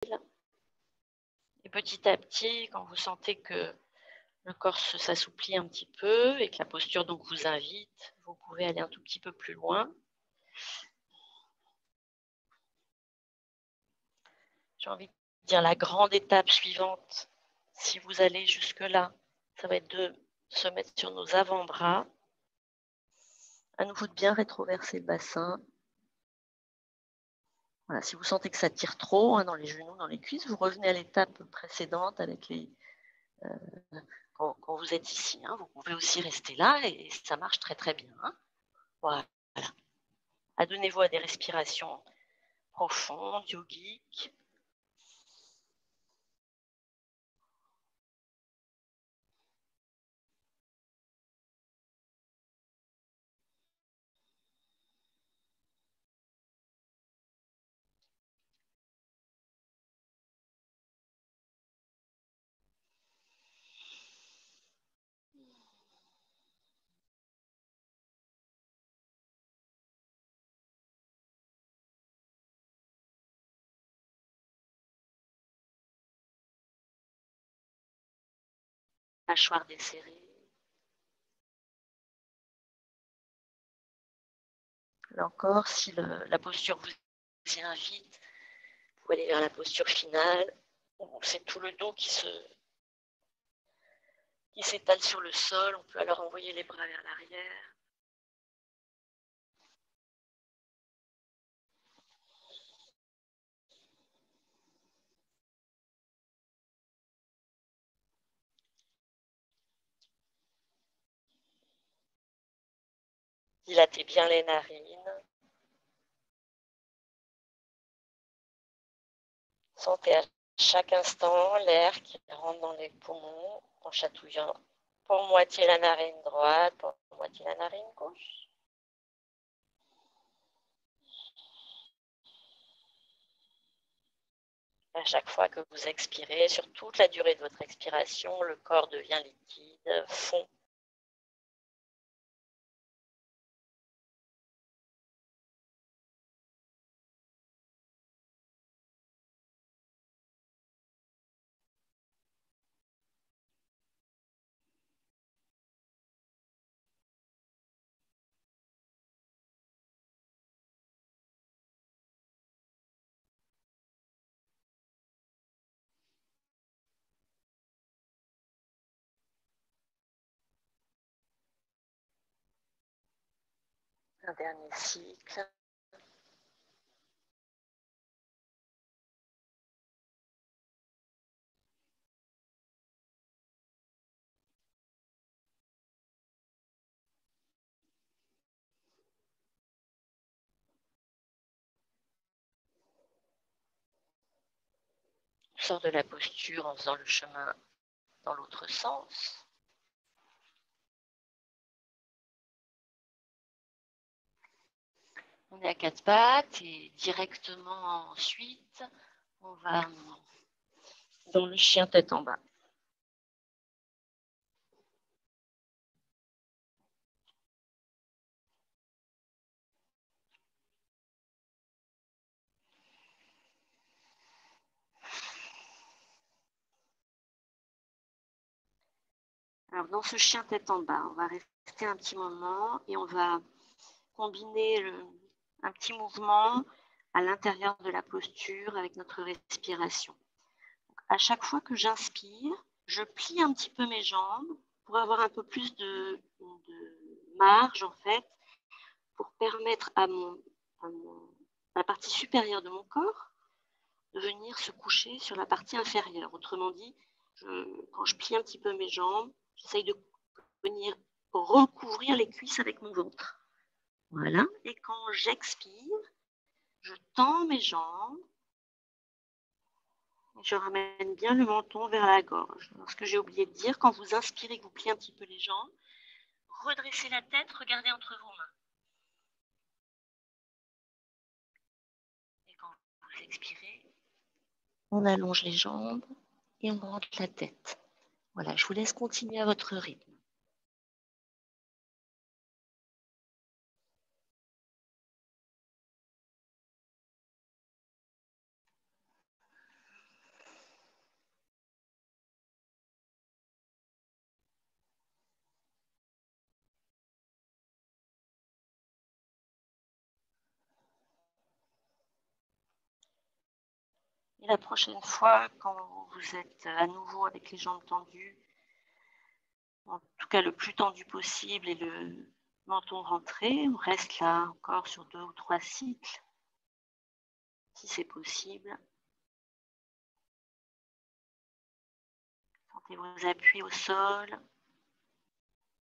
Et petit à petit, quand vous sentez que le corps s'assouplit un petit peu et que la posture donc vous invite, vous pouvez aller un tout petit peu plus loin. J'ai envie de dire la grande étape suivante, si vous allez jusque-là, ça va être de se mettre sur nos avant-bras, à nouveau de bien rétroverser le bassin. Voilà, si vous sentez que ça tire trop dans les genoux, dans les cuisses, vous revenez à l'étape précédente avec quand vous êtes ici. Vous pouvez aussi rester là et ça marche très très bien. Voilà. Adonnez-vous à des respirations profondes, yogiques. Mâchoire desserrée. Là encore, si la posture vous y invite, vous pouvez aller vers la posture finale. C'est tout le dos qui s'étale sur le sol. On peut alors envoyer les bras vers l'arrière. Dilatez bien les narines. Sentez à chaque instant l'air qui rentre dans les poumons en chatouillant pour moitié la narine droite, pour moitié la narine gauche. À chaque fois que vous expirez, sur toute la durée de votre expiration, le corps devient liquide, fond. Un dernier cycle. On sort de la posture en faisant le chemin dans l'autre sens. On est à quatre pattes et directement ensuite, on va dans le chien tête en bas. Alors dans ce chien tête en bas, on va rester un petit moment et on va combiner un petit mouvement à l'intérieur de la posture avec notre respiration. Donc, à chaque fois que j'inspire, je plie un petit peu mes jambes pour avoir un peu plus de marge en fait, pour permettre à la partie supérieure de mon corps de venir se coucher sur la partie inférieure. Autrement dit, quand je plie un petit peu mes jambes, j'essaye de venir recouvrir les cuisses avec mon ventre. Voilà. Et quand j'expire, je tends mes jambes et je ramène bien le menton vers la gorge. Alors, ce que j'ai oublié de dire, quand vous inspirez, que vous pliez un petit peu les jambes, redressez la tête, regardez entre vos mains. Et quand vous expirez, on allonge les jambes et on rentre la tête. Voilà, je vous laisse continuer à votre rythme. Et la prochaine fois, quand vous êtes à nouveau avec les jambes tendues, en tout cas le plus tendu possible et le menton rentré, on reste là encore sur 2 ou 3 cycles, si c'est possible. Sentez vos appuis au sol,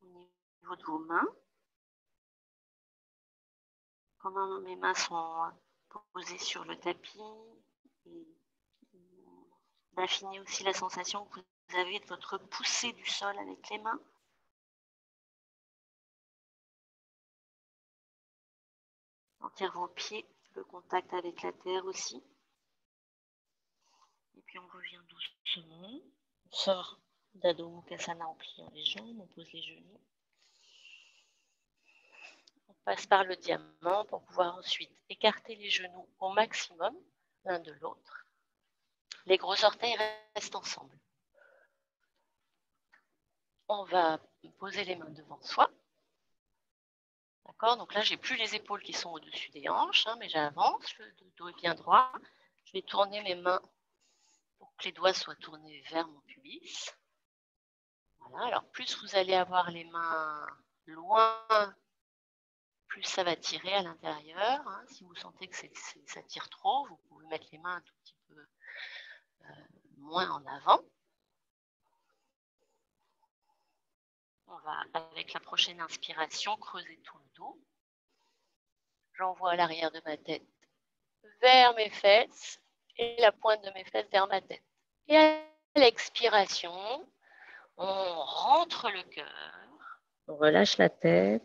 au niveau de vos mains. Comment mes mains sont posées sur le tapis. Et d'affiner aussi la sensation que vous avez de votre poussée du sol avec les mains. Sentir vos pieds, le contact avec la terre aussi. Et puis on revient doucement. On sort d'Adho Mukha en pliant les jambes, on pose les genoux. On passe par le diamant pour pouvoir ensuite écarter les genoux au maximum l'un de l'autre. Les gros orteils restent ensemble. On va poser les mains devant soi. D'accord, donc là, j'ai plus les épaules qui sont au-dessus des hanches, hein, mais j'avance, le dos est bien droit. Je vais tourner mes mains pour que les doigts soient tournés vers mon pubis. Voilà, alors plus vous allez avoir les mains loin, plus ça va tirer à l'intérieur. Hein. Si vous sentez que ça tire trop, vous pouvez mettre les mains un tout petit peu moins en avant. On va, avec la prochaine inspiration, creuser tout le dos. J'envoie l'arrière de ma tête vers mes fesses et la pointe de mes fesses vers ma tête. Et à l'expiration, on rentre le cœur, on relâche la tête.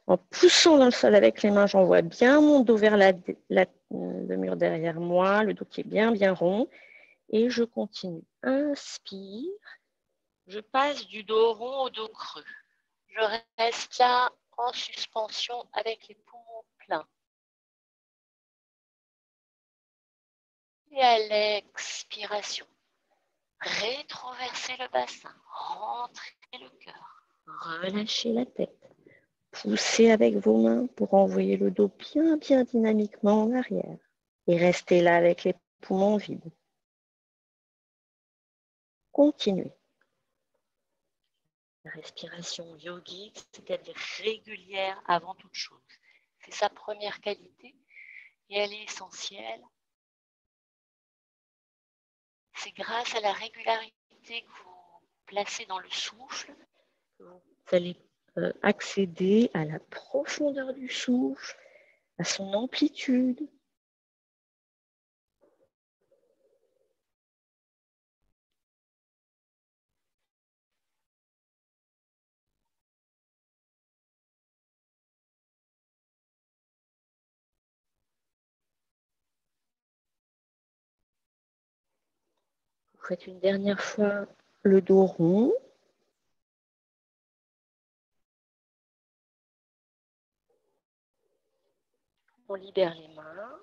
En poussant dans le sol avec les mains, j'envoie bien mon dos vers le mur derrière moi, le dos qui est bien, bien rond. Et je continue. Inspire. Je passe du dos rond au dos creux. Je reste là en suspension avec les poumons pleins. Et à l'expiration, rétroversez le bassin, rentrez le cœur, relâchez la tête. Poussez avec vos mains pour envoyer le dos bien, bien dynamiquement en arrière. Et restez là avec les poumons vides. Continuez. La respiration yogique, c'est-à-dire régulière avant toute chose. C'est sa première qualité et elle est essentielle. C'est grâce à la régularité que vous placez dans le souffle que vous allez accéder à la profondeur du souffle, à son amplitude. Vous faites une dernière fois le dos rond. On libère les mains.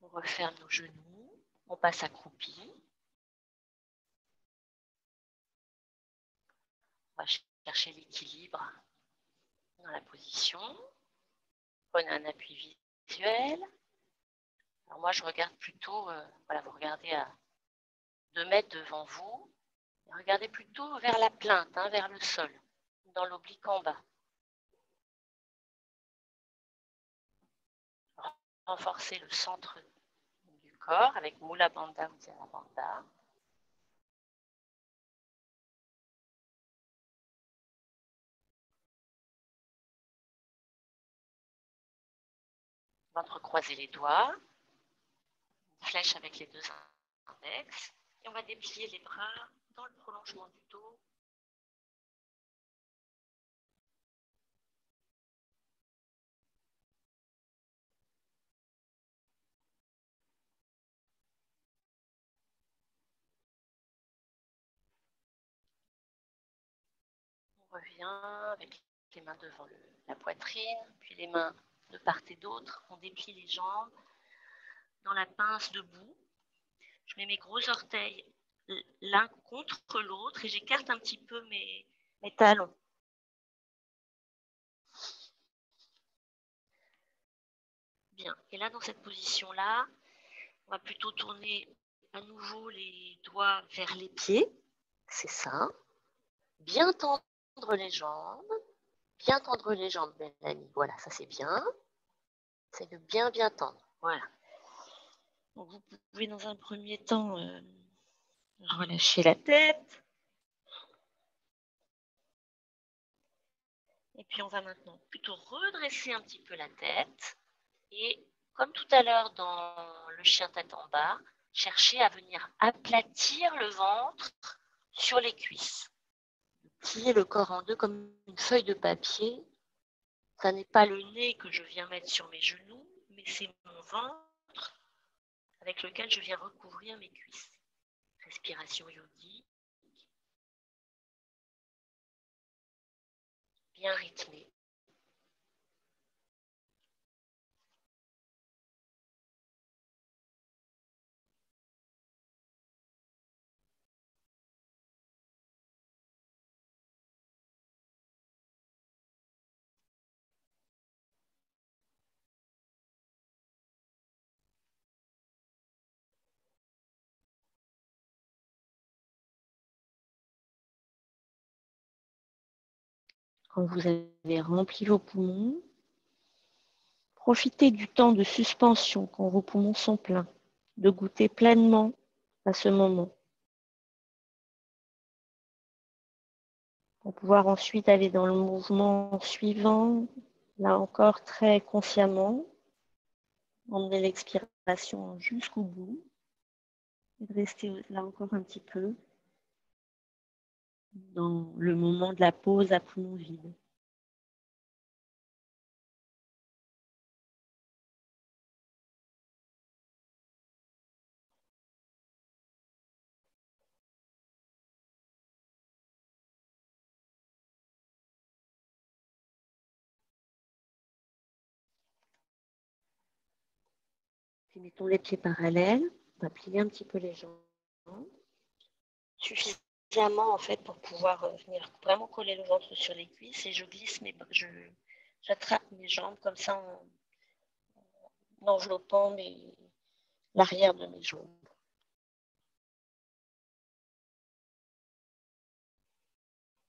On referme nos genoux. On passe accroupi. On va chercher l'équilibre dans la position. Prenez un appui visuel. Alors moi, je regarde plutôt, voilà, vous regardez à 2 mètres devant vous. Et regardez plutôt vers la plainte, hein, vers le sol, dans l'oblique en bas. Renforcez le centre du corps avec Mula Bandha ou Uddiyana Bandha. Entrecroisez les doigts, flèche avec les 2 index, et on va déplier les bras dans le prolongement du dos. On revient avec les mains devant la poitrine, puis les mains de part et d'autre. On déplie les jambes dans la pince debout. Je mets mes gros orteils l'un contre l'autre et j'écarte un petit peu mes talons. Bien. Et là, dans cette position-là, On va plutôt tourner à nouveau les doigts vers les pieds. C'est ça. Bien tendre les jambes. Bien tendre les jambes, Mélanie. Voilà, ça c'est bien. C'est de bien tendre. Voilà. Donc, vous pouvez dans un premier temps relâcher la tête. Et puis on va maintenant plutôt redresser un petit peu la tête. Et comme tout à l'heure dans le chien tête en bas, chercher à venir aplatir le ventre sur les cuisses. Plier le corps en deux comme une feuille de papier. Ça n'est pas le nez que je viens mettre sur mes genoux, mais c'est mon ventre avec lequel je viens recouvrir mes cuisses. Respiration yogique, bien rythmée. Quand vous avez rempli vos poumons, profitez du temps de suspension quand vos poumons sont pleins, de goûter pleinement à ce moment, pour pouvoir ensuite aller dans le mouvement suivant, là encore très consciemment, emmener l'expiration jusqu'au bout, et de rester là encore un petit peu dans le moment de la pause à poumon vide. Puis mettons les pieds parallèles, on va plier un petit peu les jambes, suffisamment en fait pour pouvoir venir vraiment coller le ventre sur les cuisses et je glisse j'attrape mes jambes comme ça en enveloppant l'arrière de mes jambes.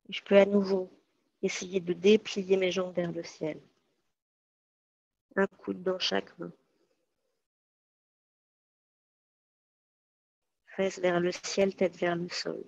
Et je peux à nouveau essayer de déplier mes jambes vers le ciel. Un coude dans chaque main. Fesses vers le ciel, tête vers le sol.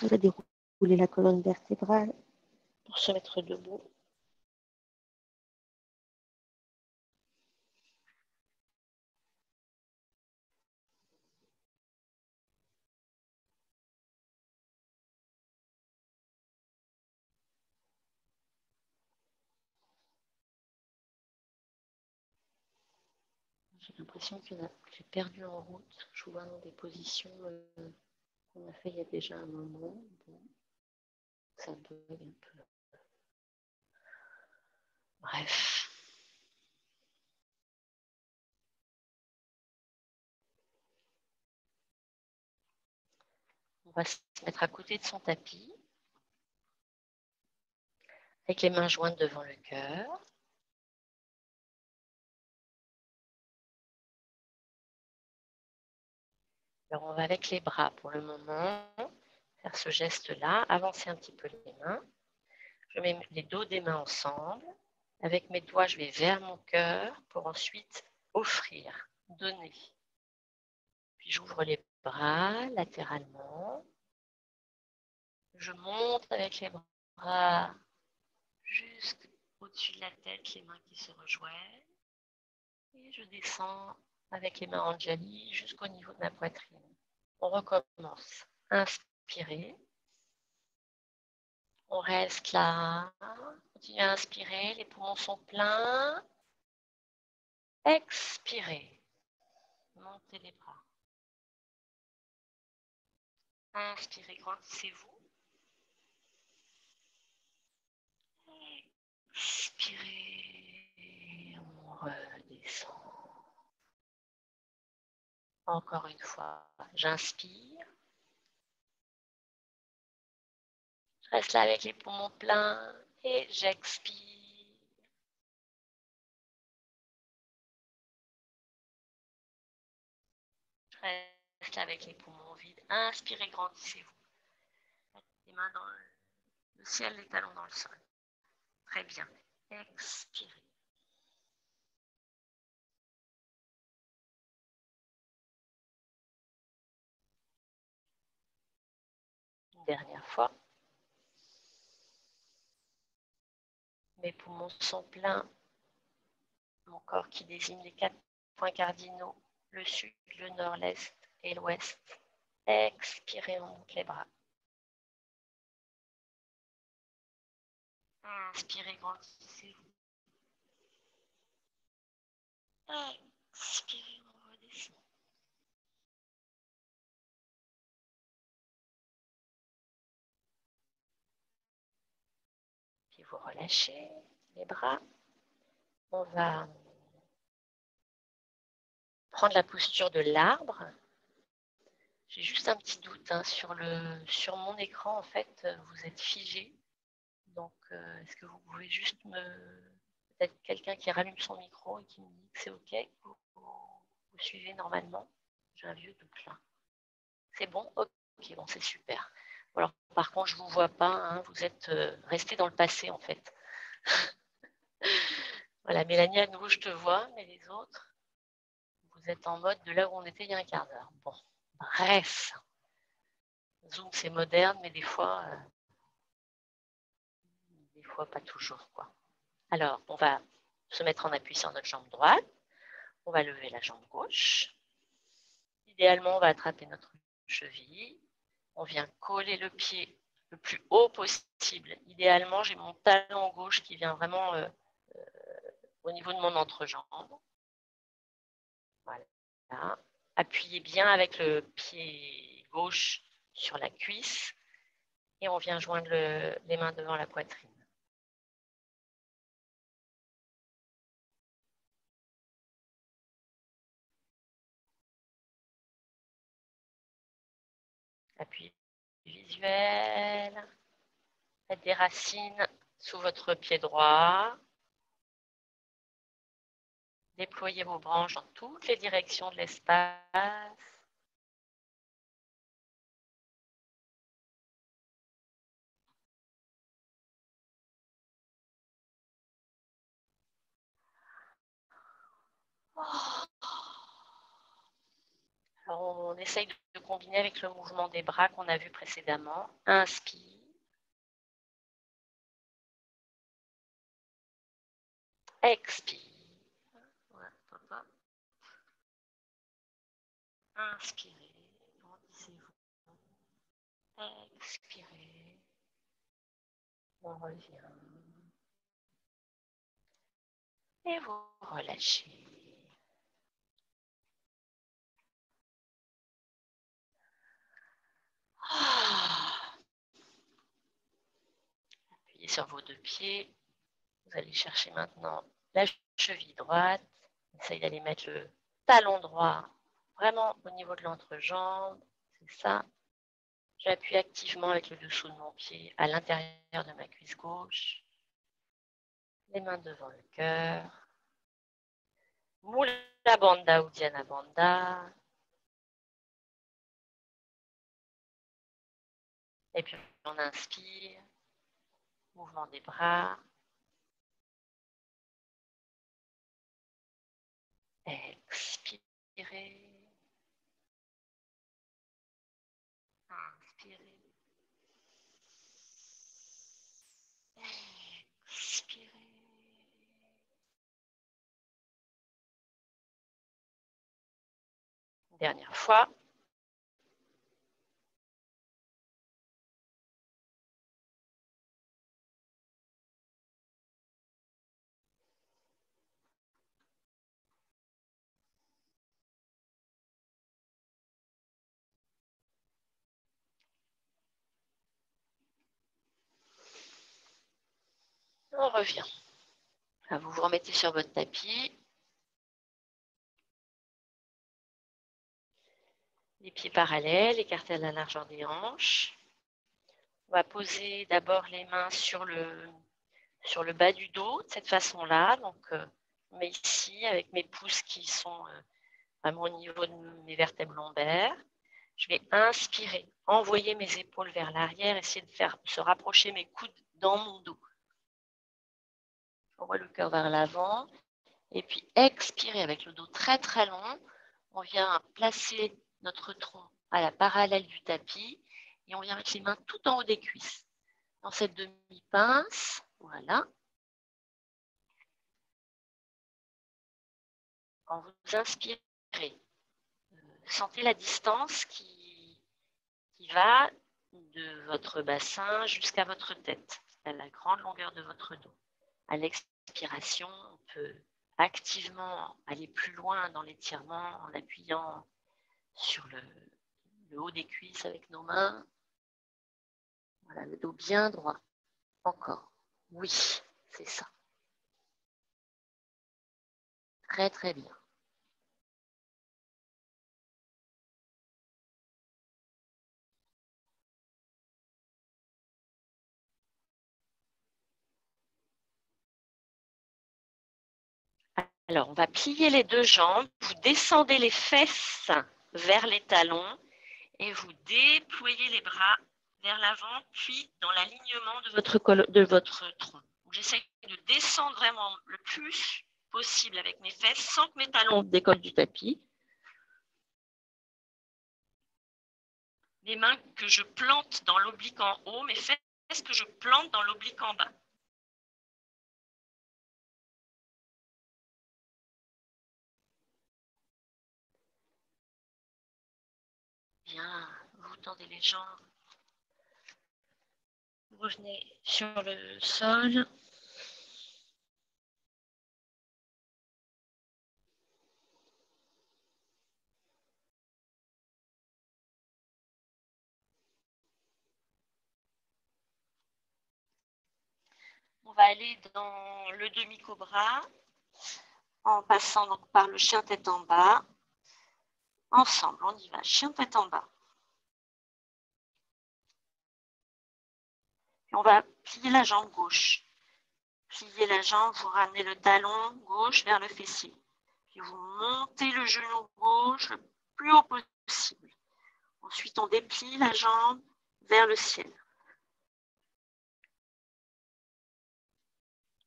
On va dérouler la colonne vertébrale pour se mettre debout. J'ai l'impression que j'ai perdu en route. Je vois dans des positions qu'on a fait il y a déjà un moment. Bon, ça bug un peu. Bref. On va se mettre à côté de son tapis, avec les mains jointes devant le cœur. Alors on va avec les bras pour le moment faire ce geste-là, avancer un petit peu les mains. Je mets les dos des mains ensemble. Avec mes doigts, je vais vers mon cœur pour ensuite offrir, donner. Puis j'ouvre les bras latéralement. Je monte avec les bras jusqu'au-dessus de la tête, les mains qui se rejoignent. Et je descends avec les mains Anjali jusqu'au niveau de ma poitrine. On recommence. Inspirez. On reste là. Continuez à inspirer. Les poumons sont pleins. Expirez. Montez les bras. Inspirez, grandissez-vous. Encore une fois, j'inspire. Je reste là avec les poumons pleins et j'expire. Je reste là avec les poumons vides. Inspirez, grandissez-vous. Les mains dans le ciel, les talons dans le sol. Très bien. Expirez. Une dernière fois. Mes poumons sont pleins. Mon corps qui désigne les 4 points cardinaux, le sud, le nord, l'est et l'ouest. Expirez, on monte les bras. Inspirez, grandissez-vous. Expirez, on redescend. Puis vous relâchez les bras. On va prendre la posture de l'arbre. J'ai juste un petit doute sur mon écran, en fait, vous êtes figé. Donc, est-ce que vous pouvez juste peut-être quelqu'un qui rallume son micro et qui me dit que c'est OK, que vous suivez normalement? J'ai un vieux doute là. C'est bon? OK, bon, c'est super. Alors, par contre, je ne vous vois pas, hein, vous êtes resté dans le passé, en fait. Voilà, Mélanie, à nouveau, je te vois, mais les autres, vous êtes en mode de là où on était il y a un quart d'heure. Bon, bref. Zoom, c'est moderne, mais des fois pas toujours, quoi. Alors, on va se mettre en appui sur notre jambe droite. On va lever la jambe gauche. Idéalement, on va attraper notre cheville. On vient coller le pied le plus haut possible. Idéalement, j'ai mon talon gauche qui vient vraiment au niveau de mon entrejambe. Voilà. Appuyez bien avec le pied gauche sur la cuisse et on vient joindre les mains devant la poitrine. Appui visuel. Faites des racines sous votre pied droit. Déployez vos branches dans toutes les directions de l'espace. Alors, on essaye de combiner avec le mouvement des bras qu'on a vu précédemment. Inspire. Expire. Voilà. Inspirez. Grandissez-vous. Expirez. On revient. Et vous relâchez. Appuyez sur vos deux pieds. Vous allez chercher maintenant la cheville droite. Essayez d'aller mettre le talon droit vraiment au niveau de l'entrejambe. C'est ça. J'appuie activement avec le dessous de mon pied à l'intérieur de ma cuisse gauche. Les mains devant le cœur. Mula Bandha ou Dhyana Bandha. Et puis on inspire. Mouvement des bras. Expirez. Inspirez. Expirez. Dernière fois. On revient. Là, vous vous remettez sur votre tapis. Les pieds parallèles, écartés à la largeur des hanches. On va poser d'abord les mains sur le bas du dos, de cette façon-là. Donc, je mets ici avec mes pouces qui sont vraiment au niveau de mes vertèbres lombaires. Je vais inspirer, envoyer mes épaules vers l'arrière, essayer de faire se rapprocher mes coudes dans mon dos. J'envoie le cœur vers l'avant. Et puis, expirer avec le dos très très long. On vient placer notre tronc à la parallèle du tapis et on vient mettre les mains tout en haut des cuisses. Dans cette demi-pince, voilà. Quand vous inspirez, sentez la distance qui va de votre bassin jusqu'à votre tête, à la grande longueur de votre dos. À l'expiration, on peut activement aller plus loin dans l'étirement en appuyant sur le haut des cuisses avec nos mains. Voilà, le dos bien droit. Encore. Oui, c'est ça. Très, très bien. Alors, on va plier les deux jambes. Vous descendez les fesses vers les talons et vous déployez les bras vers l'avant, puis dans l'alignement de votre tronc. J'essaie de descendre vraiment le plus possible avec mes fesses sans que mes talons décollent du tapis. Les mains que je plante dans l'oblique en haut, mes fesses que je plante dans l'oblique en bas. Bien, vous tendez les jambes. Vous revenez sur le sol. On va aller dans le demi-cobra en passant donc par le chien tête en bas. Ensemble, on y va. Chien tête en bas. Et on va plier la jambe gauche. Pliez la jambe, vous ramenez le talon gauche vers le fessier. Puis vous montez le genou gauche le plus haut possible. Ensuite, on déplie la jambe vers le ciel.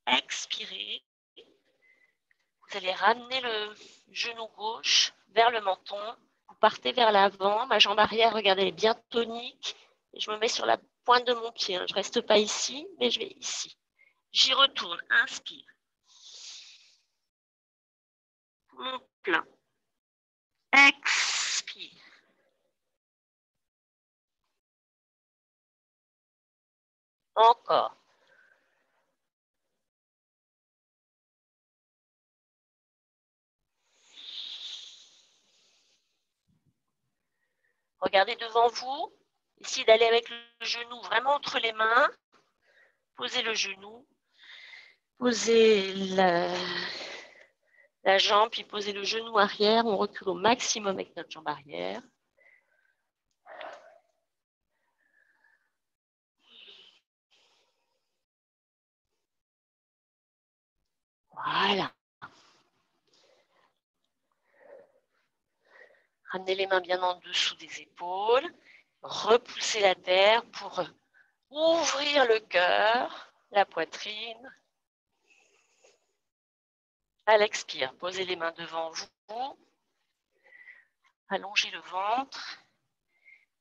Expirez. Vous allez ramener le genou gauche vers le menton. Vous partez vers l'avant. Ma jambe arrière, regardez, elle est bien tonique. Et je me mets sur la pointe de mon pied. Je ne reste pas ici, mais je vais ici. J'y retourne. Inspire. Mon plein. Expire. Encore. Regardez devant vous. Essayez d'aller avec le genou vraiment entre les mains. Posez le genou. Posez la jambe, puis posez le genou arrière. On recule au maximum avec notre jambe arrière. Voilà. Ramenez les mains bien en dessous des épaules. Repoussez la terre pour ouvrir le cœur, la poitrine. À l'expire, posez les mains devant vous. Allongez le ventre.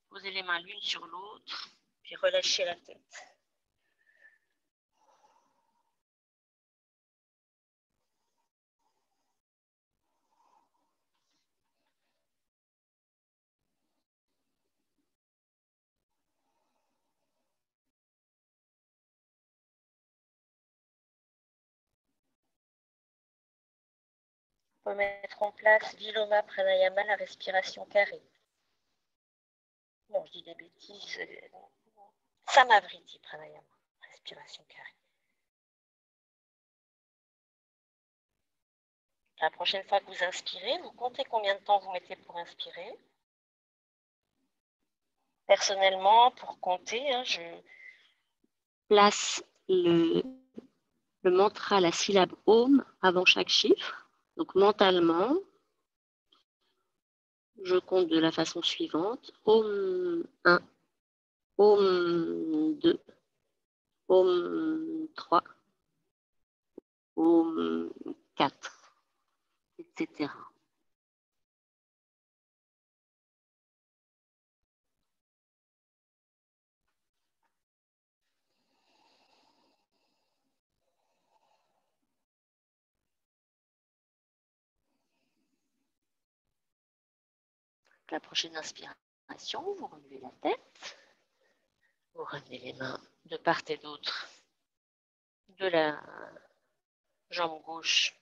Posez les mains l'une sur l'autre. Puis relâchez la tête. On peut mettre en place Viloma Pranayama, la respiration carrée. Non, je dis des bêtises. Samavriti Pranayama, respiration carrée. La prochaine fois que vous inspirez, vous comptez combien de temps vous mettez pour inspirer. Personnellement, pour compter, hein, je place le mantra, la syllabe Om avant chaque chiffre. Donc mentalement, je compte de la façon suivante. Om 1, Om 2, Om 3, Om 4, etc. La prochaine inspiration, vous relevez la tête, vous ramenez les mains de part et d'autre de la jambe gauche,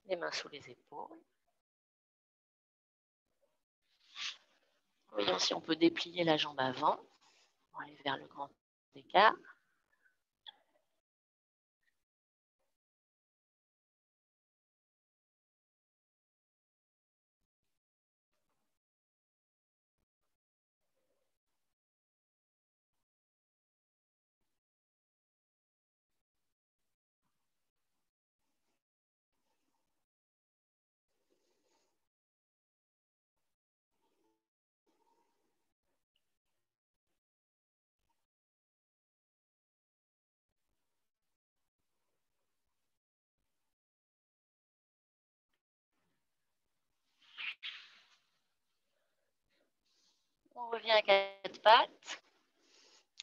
les mains sous les épaules. Voyons si on peut déplier la jambe avant pour aller vers le grand écart. On revient à quatre pattes.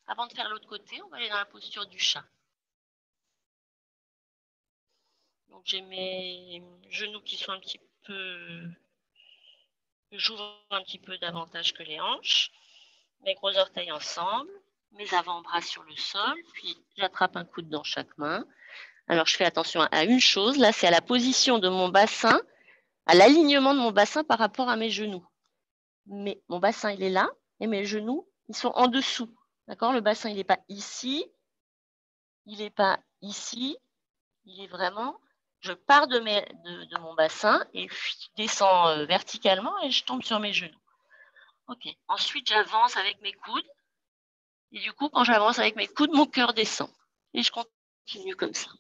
Avant de faire l'autre côté, on va aller dans la posture du chat. Donc j'ai mes genoux qui sont un petit peu... J'ouvre un petit peu davantage que les hanches. Mes gros orteils ensemble. Mes avant-bras sur le sol. Puis j'attrape un coude dans chaque main. Alors je fais attention à une chose. Là, c'est à la position de mon bassin, à l'alignement de mon bassin par rapport à mes genoux. Mais mon bassin, il est là. Et mes genoux, ils sont en dessous. D'accord? Le bassin, il n'est pas ici. Il n'est pas ici. Il est vraiment, je pars de mon bassin et je descends verticalement et je tombe sur mes genoux. Ok. Ensuite, j'avance avec mes coudes. Et du coup, quand j'avance avec mes coudes, mon cœur descend. Et je continue comme ça.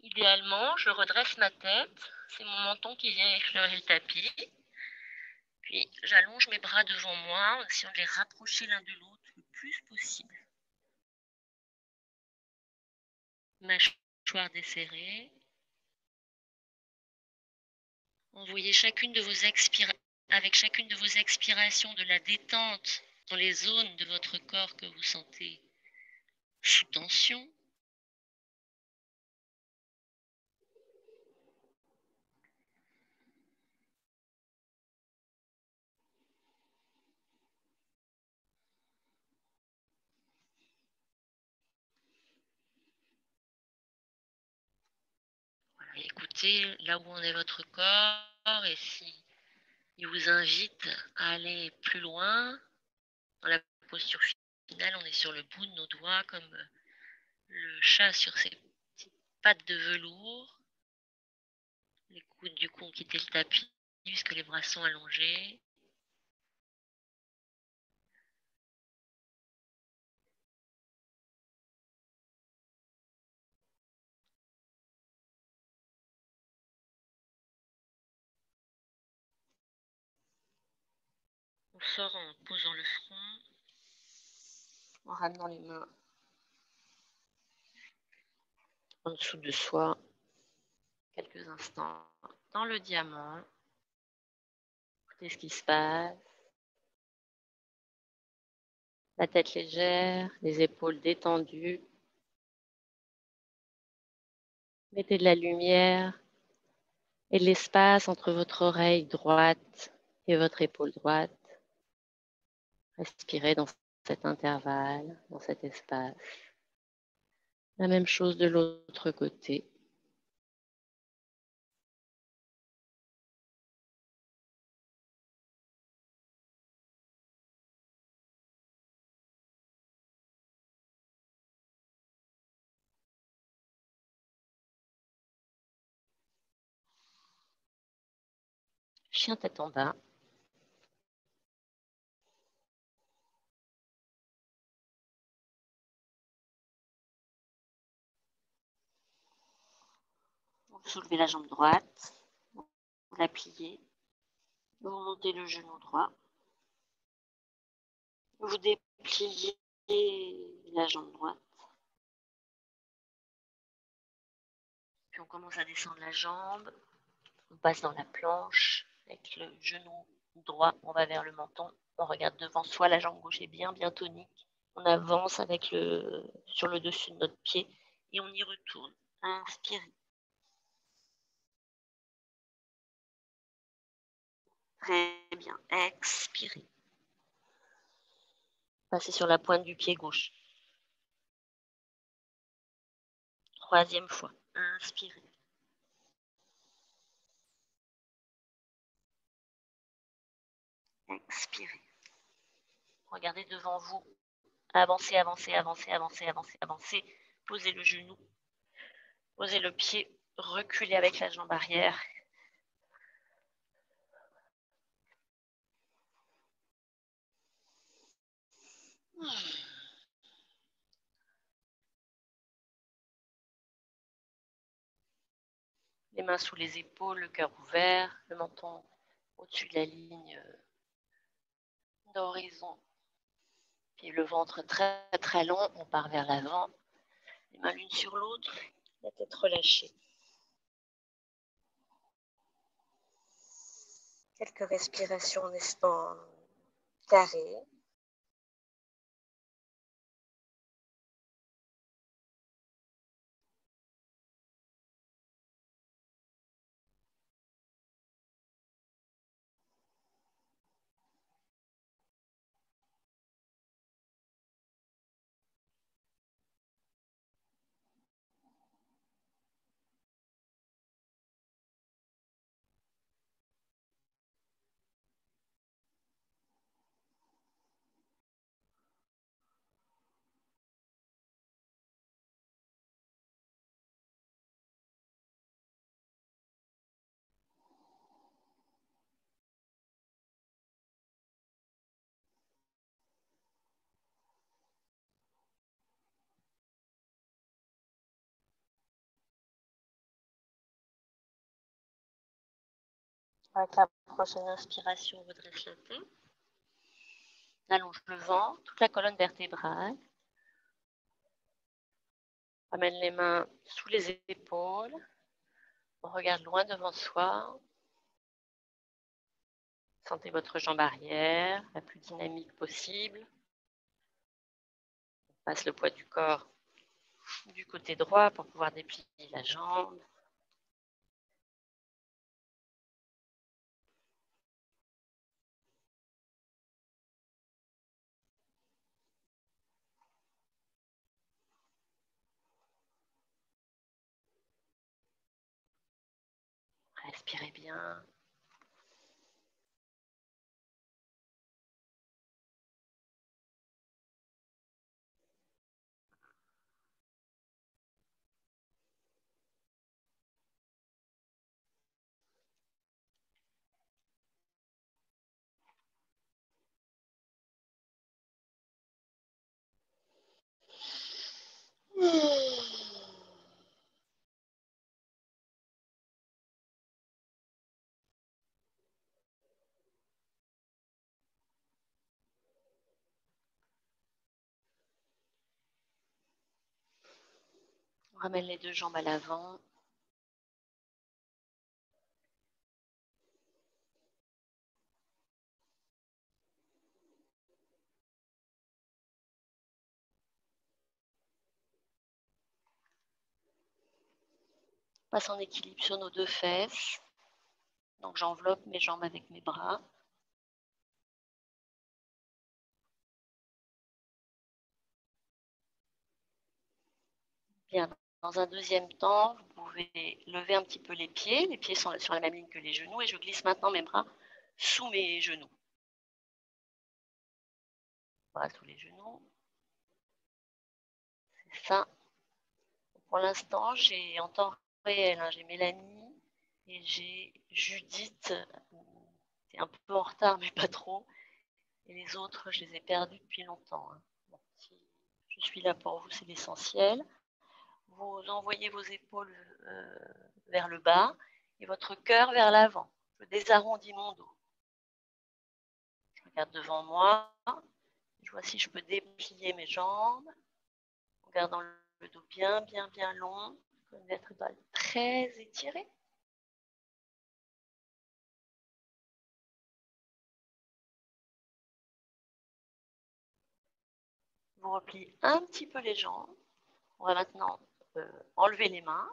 Idéalement, je redresse ma tête. C'est mon menton qui vient effleurer le tapis. Puis, j'allonge mes bras devant moi en essayant de les rapprocher l'un de l'autre le plus possible. Mâchoire desserrée. Envoyez avec chacune de vos expirations de la détente dans les zones de votre corps que vous sentez sous tension. Voilà, écoutez là où en est votre corps et si il vous invite à aller plus loin dans la posture finale, on est sur le bout de nos doigts comme le chat sur ses petites pattes de velours. Les coudes du coup ont quitté le tapis puisque les bras sont allongés. On sort en posant le front, en ramenant les mains en dessous de soi, quelques instants dans le diamant. Écoutez ce qui se passe. La tête légère, les épaules détendues. Mettez de la lumière et de l'espace entre votre oreille droite et votre épaule droite. Respirez dans cet intervalle, dans cet espace. La même chose de l'autre côté. chien tête en bas. Vous soulevez la jambe droite, vous la pliez, vous montez le genou droit, vous dépliez la jambe droite, puis on commence à descendre la jambe, on passe dans la planche, avec le genou droit, on va vers le menton, on regarde devant soi, la jambe gauche est bien tonique, on avance sur le dessus de notre pied et on y retourne. Inspirez. Très bien. Expirez. Passez sur la pointe du pied gauche. Troisième fois. Inspirez. Expirez. Regardez devant vous. Avancez, avancez, avancez, avancez, avancez, avancez. Posez le genou. Posez le pied. Reculez avec la jambe arrière. Les mains sous les épaules, le cœur ouvert, le menton au-dessus de la ligne d'horizon. Puis le ventre très très long, on part vers l'avant. Les mains l'une sur l'autre, la tête relâchée. Quelques respirations en carré. Avec la prochaine inspiration, on redresse la tête. On allonge le ventre, toute la colonne vertébrale. On ramène les mains sous les épaules. On regarde loin devant soi. Sentez votre jambe arrière, la plus dynamique possible. On passe le poids du corps du côté droit pour pouvoir déplier la jambe. Respirez bien. On ramène les deux jambes à l'avant. On passe en équilibre sur nos deux fesses. Donc j'enveloppe mes jambes avec mes bras. Bien. Dans un deuxième temps, vous pouvez lever un petit peu les pieds. Les pieds sont sur la même ligne que les genoux et je glisse maintenant mes bras sous mes genoux. Bras sous les genoux. C'est ça. Pour l'instant, j'ai en temps réel, j'ai Mélanie et j'ai Judith J'étais un peu en retard, mais pas trop. Et les autres, je les ai perdus depuis longtemps. Hein. Bon, si je suis là pour vous, c'est l'essentiel. Vous envoyez vos épaules vers le bas et votre cœur vers l'avant. Je désarrondis mon dos. Je regarde devant moi. Je vois si je peux déplier mes jambes en gardant le dos bien, bien, bien long, comme d'être très étiré. Vous repliez un petit peu les jambes. On va maintenant enlever les mains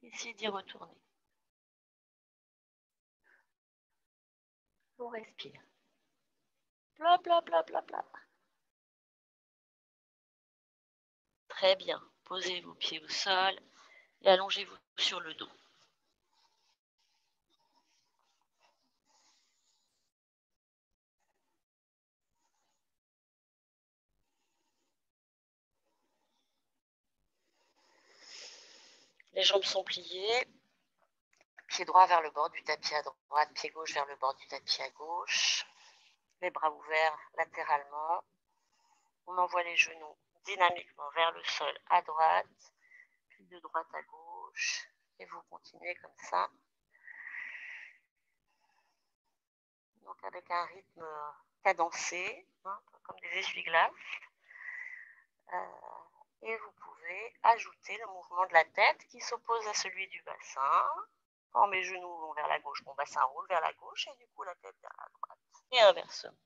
et essayer d'y retourner. On respire. Plop, plop, plop, plop, plop. Très bien. Posez vos pieds au sol et allongez-vous sur le dos. Les jambes sont pliées. Pied droit vers le bord du tapis à droite, pied gauche vers le bord du tapis à gauche. Les bras ouverts latéralement. On envoie les genoux dynamiquement vers le sol à droite, puis de droite à gauche. Et vous continuez comme ça. Donc avec un rythme cadencé, hein, comme des essuie-glaces. Et vous pouvez ajouter le mouvement de la tête qui s'oppose à celui du bassin. Quand mes genoux vont vers la gauche, mon bassin roule vers la gauche et du coup la tête vers la droite. Et inversement.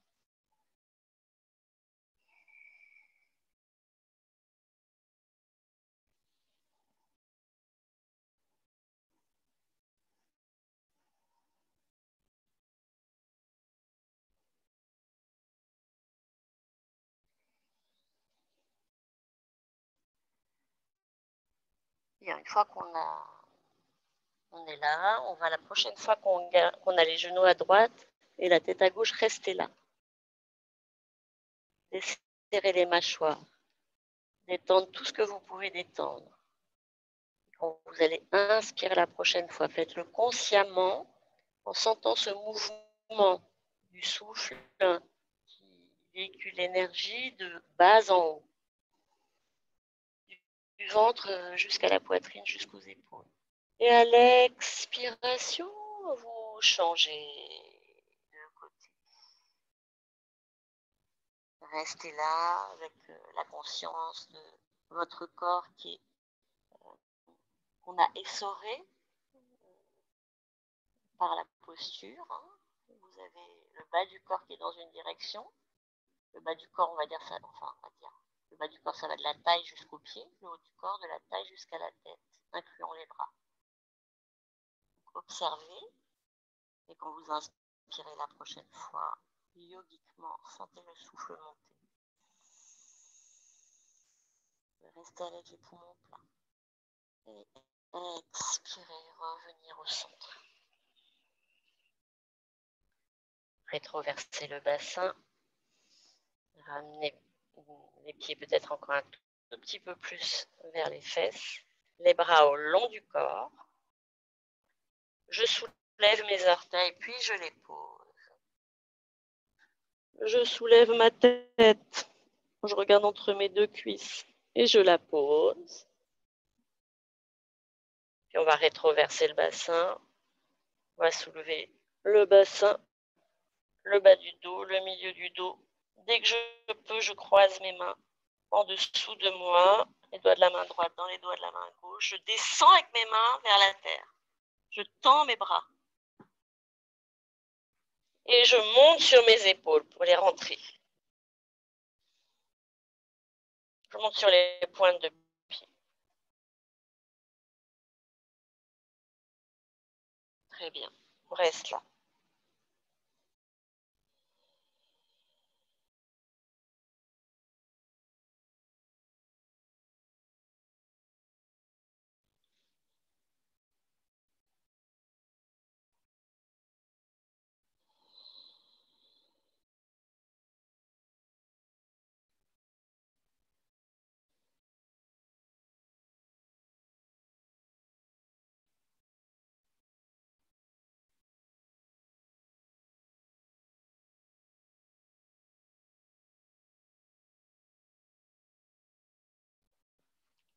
Bien, une fois qu'on est là, on va la prochaine fois qu'on a les genoux à droite et la tête à gauche, rester là. Desserrer les mâchoires. Détendre tout ce que vous pouvez détendre. Quand vous allez inspirer la prochaine fois, faites-le consciemment en sentant ce mouvement du souffle qui véhicule l'énergie de bas en haut, du ventre jusqu'à la poitrine, jusqu'aux épaules. Et à l'expiration, vous changez de côté. Restez là avec la conscience de votre corps qu'on a essoré par la posture. Hein. Vous avez le bas du corps qui est dans une direction. Le bas du corps, on va dire ça, enfin, on va dire, le bas du corps, ça va de la taille jusqu'au pied, le haut du corps, de la taille jusqu'à la tête, incluant les bras. Donc, observez, et quand vous inspirez la prochaine fois, yogiquement, sentez le souffle monter. Restez avec les poumons pleins. Et expirez, revenir au centre. Rétroversez le bassin. Ramenez les pieds peut-être encore un tout petit peu plus vers les fesses. Les bras au long du corps. Je soulève mes orteils, puis je les pose. Je soulève ma tête. Je regarde entre mes deux cuisses et je la pose. Puis on va rétroverser le bassin. On va soulever le bassin, le bas du dos, le milieu du dos. Dès que je peux, je croise mes mains en dessous de moi, les doigts de la main droite dans les doigts de la main gauche. Je descends avec mes mains vers la terre. Je tends mes bras. Et je monte sur mes épaules pour les rentrer. Je monte sur les pointes de pied. Très bien. On reste là.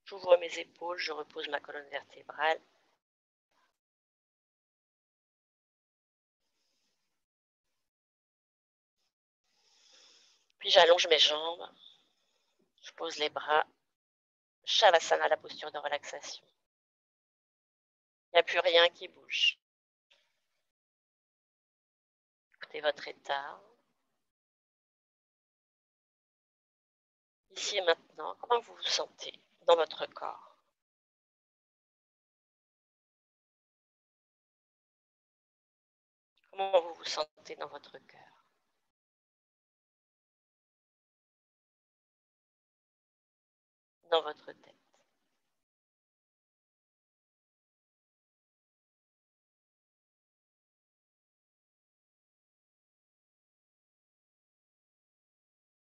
J'ouvre mes épaules, je repose ma colonne vertébrale. Puis j'allonge mes jambes. Je pose les bras. Shavasana, la posture de relaxation. Il n'y a plus rien qui bouge. Écoutez votre état. Ici et maintenant, comment vous vous sentez dans votre corps? Comment vous vous sentez dans votre cœur? Dans votre tête?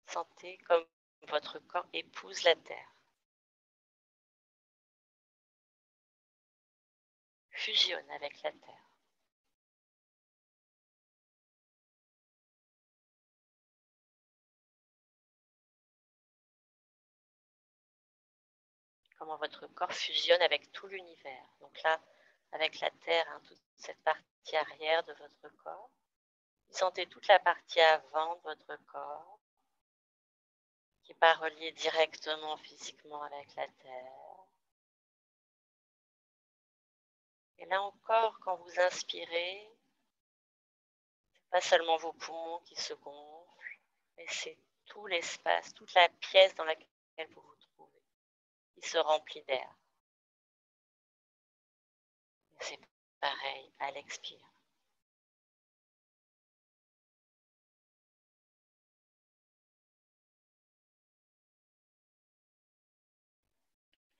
Sentez comme votre corps épouse la terre. Fusionne avec la terre. Comment votre corps fusionne avec tout l'univers. Donc là, avec la terre, hein, toute cette partie arrière de votre corps. Vous sentez toute la partie avant de votre corps qui n'est pas reliée directement physiquement avec la terre. Et là encore, quand vous inspirez, c'est pas seulement vos poumons qui se gonflent, mais c'est tout l'espace, toute la pièce dans laquelle vous vous trouvez qui se remplit d'air. C'est pareil à l'expire.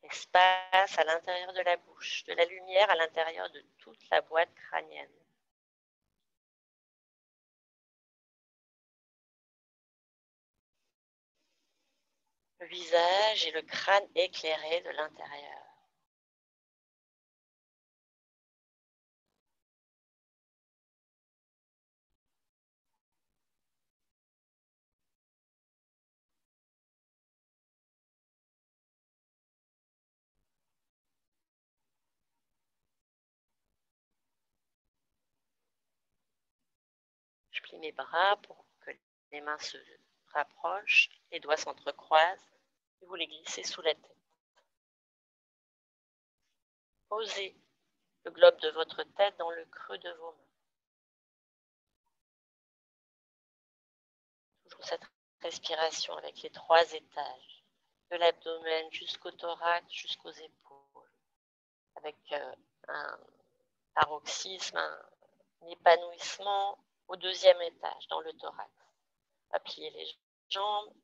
Espace à l'intérieur de la bouche, de la lumière à l'intérieur de toute la boîte crânienne. Le visage et le crâne éclairé de l'intérieur. Je plie mes bras pour que les mains se rapprochent, les doigts s'entrecroisent et vous les glissez sous la tête. Posez le globe de votre tête dans le creux de vos mains. Toujours cette respiration avec les 3 étages, de l'abdomen jusqu'au thorax, jusqu'aux épaules, avec un paroxysme, un épanouissement au 2e étage, dans le thorax. Pliez les jambes,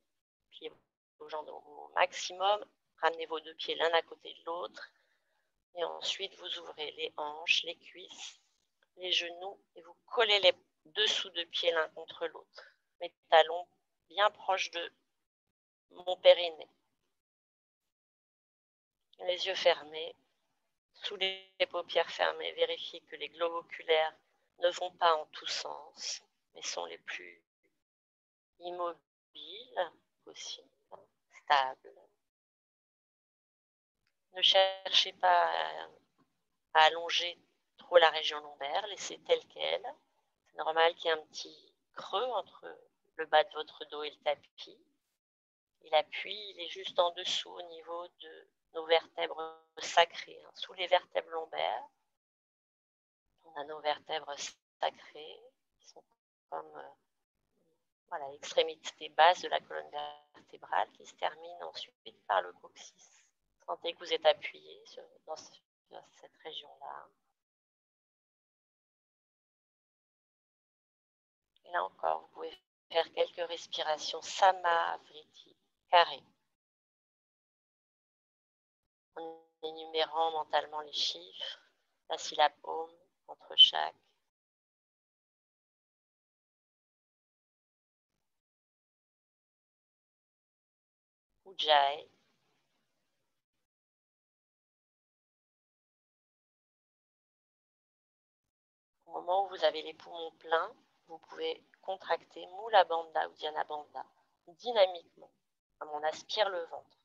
pliez vos jambes au maximum, ramenez vos 2 pieds l'un à côté de l'autre, et ensuite vous ouvrez les hanches, les cuisses, les genoux, et vous collez les dessous de pieds l'un contre l'autre. Mes talons bien proches de mon périnée. Les yeux fermés, sous les paupières fermées, vérifiez que les globes oculaires ne vont pas en tous sens, mais sont les plus immobiles possibles, stables. Ne cherchez pas à allonger trop la région lombaire, laissez telle qu'elle. C'est normal qu'il y ait un petit creux entre le bas de votre dos et le tapis. Et l'appui, il est juste en dessous au niveau de nos vertèbres sacrées, hein. Sous les vertèbres lombaires, on a nos vertèbres sacrées qui sont comme voilà, l'extrémité basse de la colonne vertébrale qui se termine ensuite par le coccyx. Sentez que vous êtes appuyé dans cette région-là. Et là encore, vous pouvez faire quelques respirations Samavriti, carré, en énumérant mentalement les chiffres, la syllabe Om entre chaque. Ujjayi. Au moment où vous avez les poumons pleins, vous pouvez contracter Mula Bandha ou Dhyana Bandha dynamiquement, comme on aspire le ventre.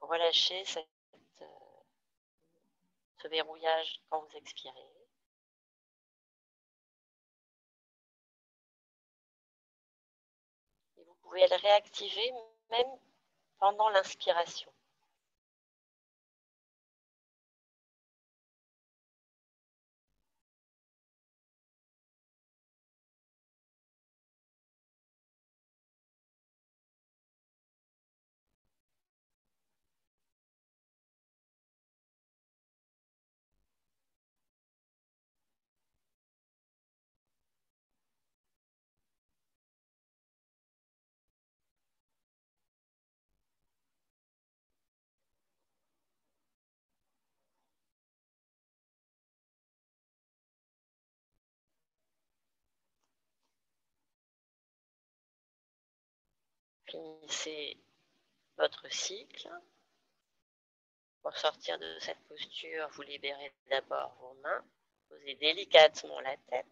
relâchez ce verrouillage quand vous expirez. Et vous pouvez le réactiver même pendant l'inspiration. Finissez votre cycle. Pour sortir de cette posture, vous libérez d'abord vos mains, posez délicatement la tête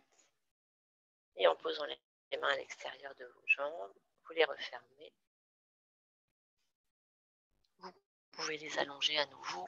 et en posant les mains à l'extérieur de vos jambes, vous les refermez. Vous pouvez les allonger à nouveau.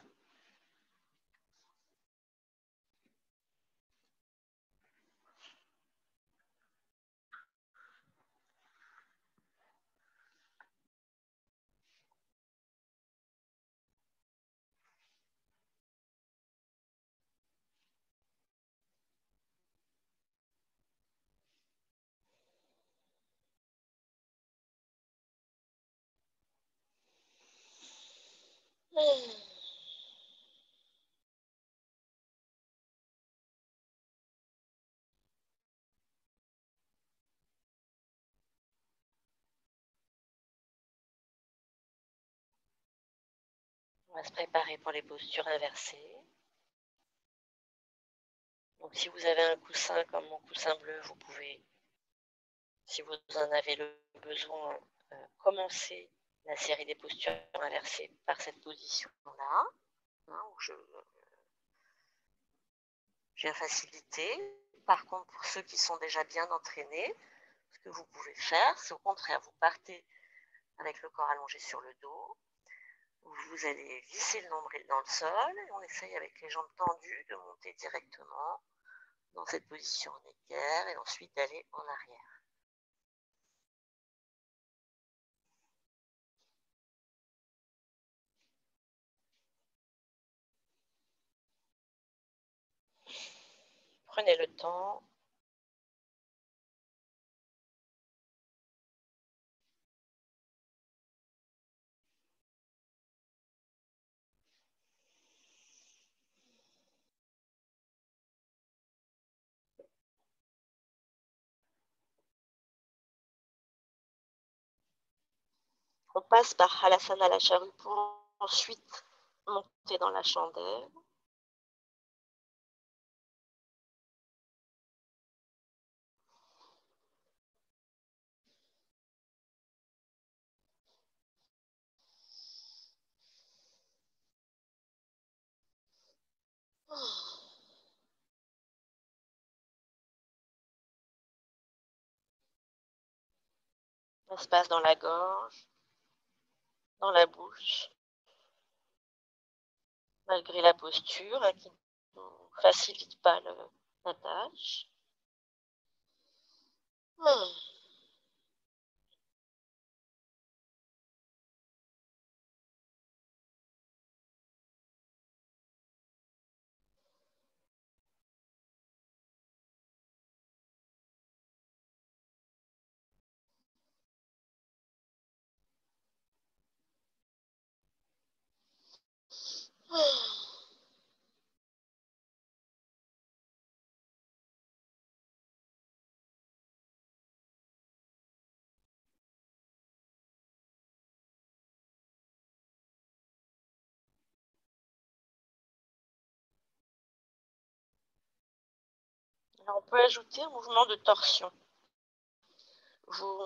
On va se préparer pour les postures inversées. Donc si vous avez un coussin comme mon coussin bleu, vous pouvez, si vous en avez le besoin, commencer la série des postures inversées par cette position-là, hein, où je viens faciliter. Par contre, pour ceux qui sont déjà bien entraînés, ce que vous pouvez faire, c'est au contraire, vous partez avec le corps allongé sur le dos, vous allez visser le nombril dans le sol, et on essaye avec les jambes tendues de monter directement dans cette position en équerre, et ensuite d'aller en arrière. Prenez le temps. On passe par Halasana la charrue pour ensuite monter dans la chandelle. Ça se passe dans la gorge, dans la bouche, malgré la posture hein, qui ne facilite pas la tâche. Alors, on peut ajouter un mouvement de torsion. Vous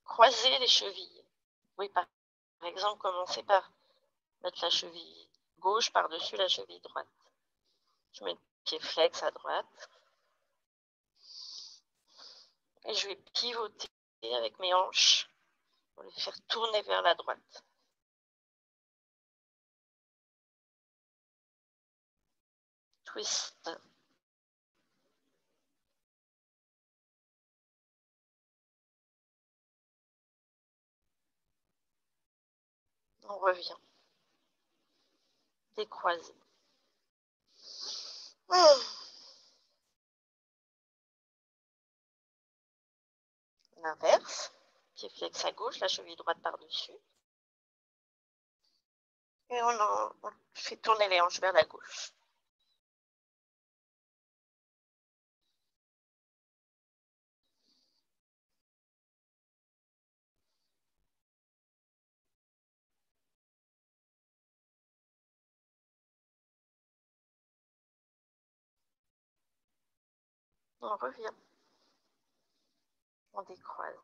croisez les chevilles. Oui, par exemple, commencez par mettre la cheville gauche par-dessus la cheville droite. Je mets le pied flex à droite. Et je vais pivoter avec mes hanches pour les faire tourner vers la droite. Twist. On revient. Décroisé. L'inverse. Pied flex à gauche, la cheville droite par-dessus. Et on fait tourner les hanches vers la gauche. On revient. On décroise.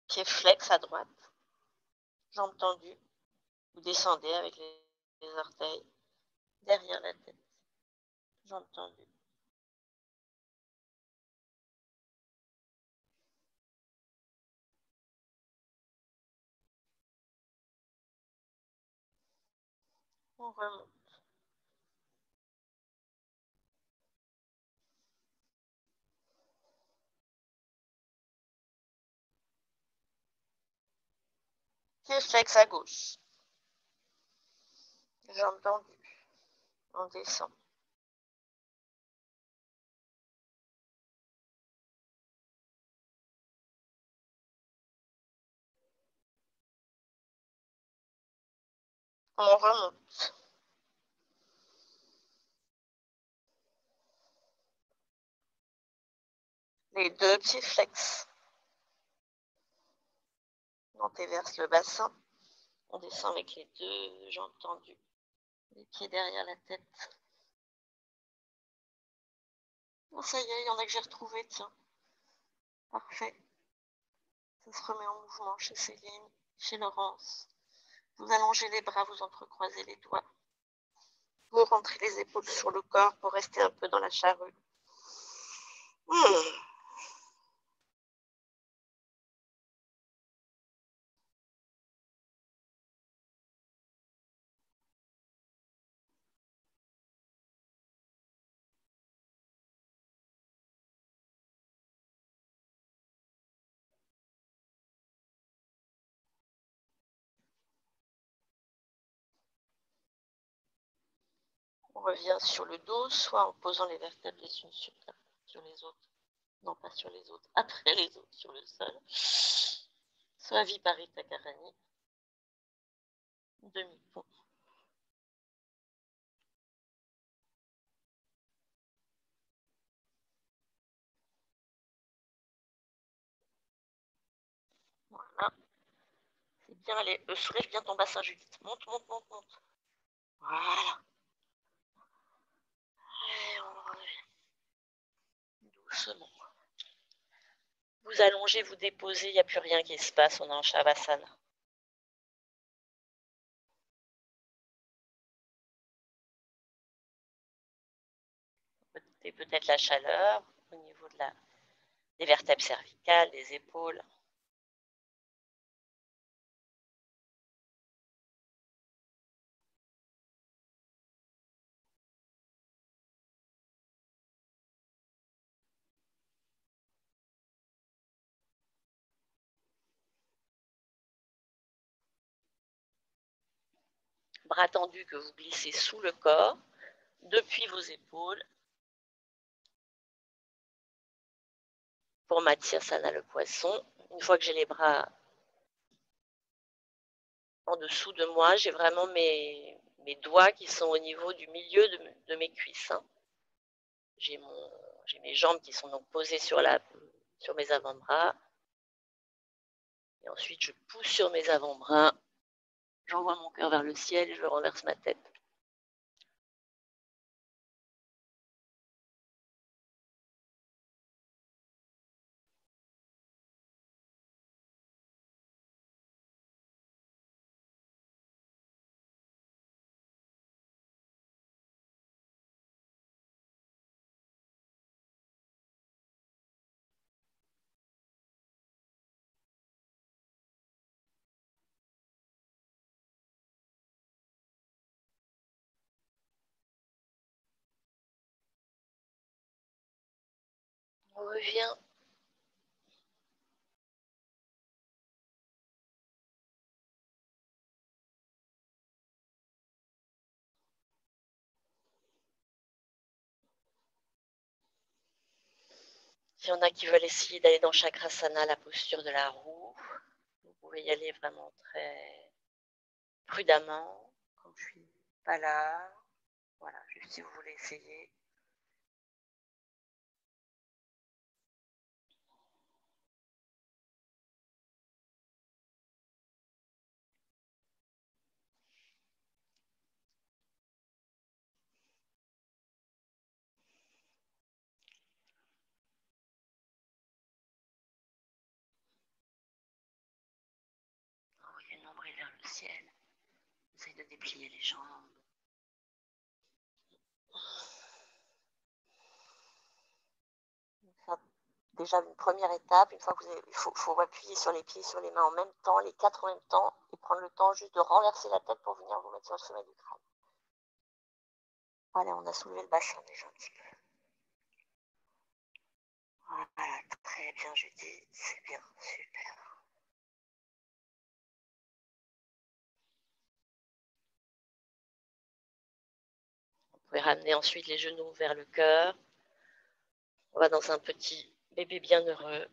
Pied flex à droite. Jambes tendues. Vous descendez avec les orteils derrière la tête. Jambes tendues. On remonte. Pied flex à gauche. Jambes tendues. On descend. On remonte. Les deux pieds flex. On déverse le bassin. On descend avec les deux jambes tendues. Les pieds derrière la tête. Oh, ça y est, il y en a que j'ai retrouvé, tiens. Parfait. Ça se remet en mouvement chez Céline, chez Laurence. Vous allongez les bras, vous entrecroisez les doigts. Vous rentrez les épaules sur le corps pour rester un peu dans la charrue. On revient sur le dos, soit en posant les vertèbres les unes sur les autres. Non, pas sur les autres, après les autres, sur le sol. Soit Viparita Karani. Demi-pont. Voilà. C'est bien, allez, soulève bien ton bassin, Judith. Monte, monte, monte, monte. Voilà. Et on revient doucement. Vous allongez, vous déposez, il n'y a plus rien qui se passe, on est en Shavasana. Notez peut-être la chaleur au niveau des vertèbres cervicales, des épaules. Bras tendus que vous glissez sous le corps, depuis vos épaules. Pour Matsyasana le poisson, une fois que j'ai les bras en dessous de moi, j'ai vraiment mes doigts qui sont au niveau du milieu de mes cuisses. J'ai mes jambes qui sont donc posées sur mes avant-bras. Et ensuite, je pousse sur mes avant-bras. J'envoie mon cœur vers le ciel et je renverse ma tête. On revient. S'il y en a qui veulent essayer d'aller dans Chakrasana, la posture de la roue, vous pouvez y aller vraiment très prudemment, quand je suis pas là. Voilà, juste si vous voulez essayer. Envoyez le nombril vers le ciel. Essayez de déplier les jambes. Déjà une première étape, une fois que il faut appuyer sur les pieds, sur les mains en même temps, les quatre en même temps, et prendre le temps juste de renverser la tête pour venir vous mettre sur le sommet du crâne. Voilà, on a soulevé le bassin déjà un petit peu. Voilà, très bien Judith, c'est bien, super. Vous pouvez ramener ensuite les genoux vers le cœur. On va dans un petit bébé bienheureux.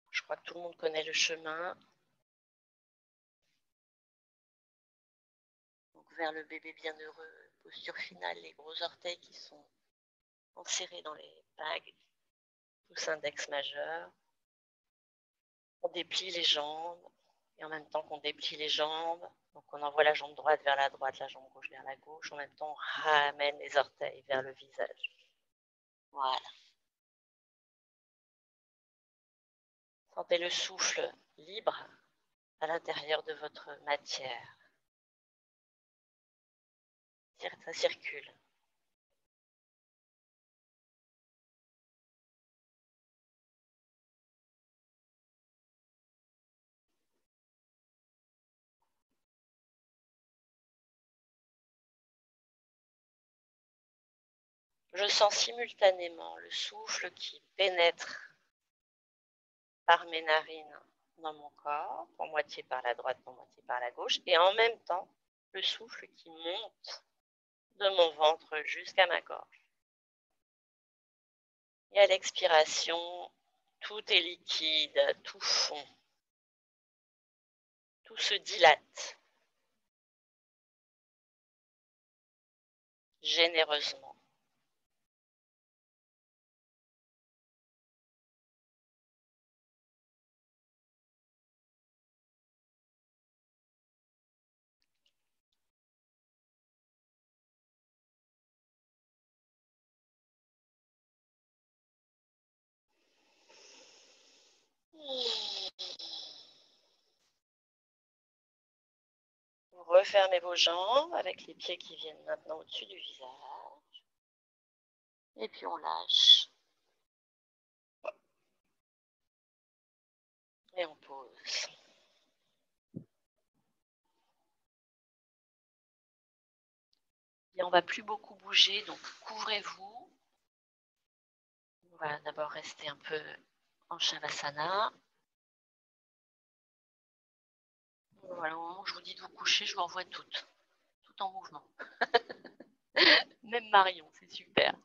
Je crois que tout le monde connaît le chemin. Donc vers le bébé bienheureux, posture finale, les gros orteils qui sont enserrés dans les bagues, pouce index majeur. On déplie les jambes, et en même temps qu'on déplie les jambes, donc on envoie la jambe droite vers la droite, la jambe gauche vers la gauche, en même temps on ramène les orteils vers le visage. Voilà. Sentez le souffle libre à l'intérieur de votre matière. Ça circule. Je sens simultanément le souffle qui pénètre par mes narines dans mon corps, pour moitié par la droite, pour moitié par la gauche, et en même temps le souffle qui monte de mon ventre jusqu'à ma gorge. Et à l'expiration, tout est liquide, tout fond, tout se dilate généreusement. Vous refermez vos jambes avec les pieds qui viennent maintenant au-dessus du visage. Et puis on lâche. Et on pose. Et on ne va plus beaucoup bouger, donc couvrez-vous. On va d'abord rester un peu en Shavasana. Voilà, au moment où je vous dis de vous coucher, je vous envoie tout en mouvement. Même Marion, c'est super.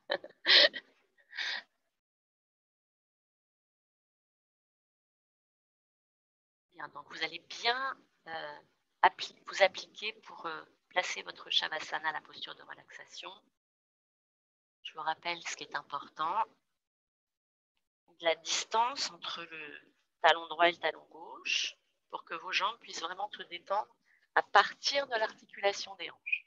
Bien, donc vous allez bien vous appliquer pour placer votre Shavasana, la posture de relaxation. Je vous rappelle ce qui est important. La distance entre le talon droit et le talon gauche pour que vos jambes puissent vraiment se détendre à partir de l'articulation des hanches.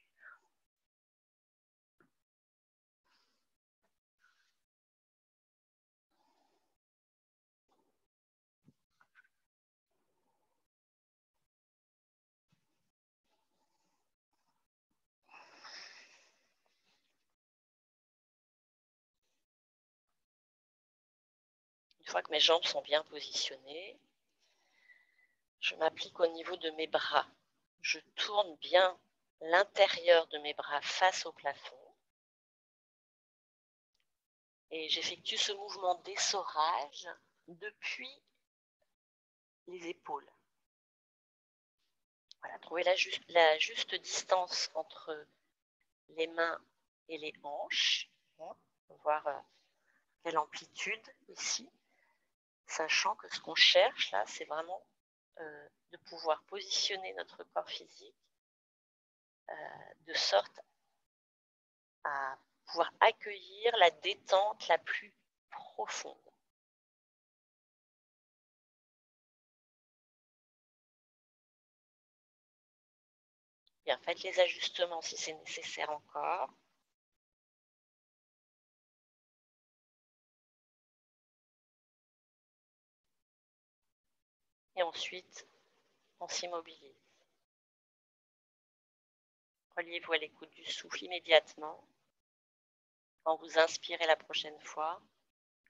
Une fois que mes jambes sont bien positionnées, je m'applique au niveau de mes bras. Je tourne bien l'intérieur de mes bras face au plafond. Et j'effectue ce mouvement d'essorage depuis les épaules. Voilà, trouver la juste distance entre les mains et les hanches. Voir quelle amplitude ici, sachant que ce qu'on cherche là, c'est vraiment de pouvoir positionner notre corps physique de sorte à pouvoir accueillir la détente la plus profonde. Bien, faites les ajustements si c'est nécessaire encore. Et ensuite, on s'immobilise. Reliez-vous à l'écoute du souffle immédiatement. Quand vous inspirez la prochaine fois,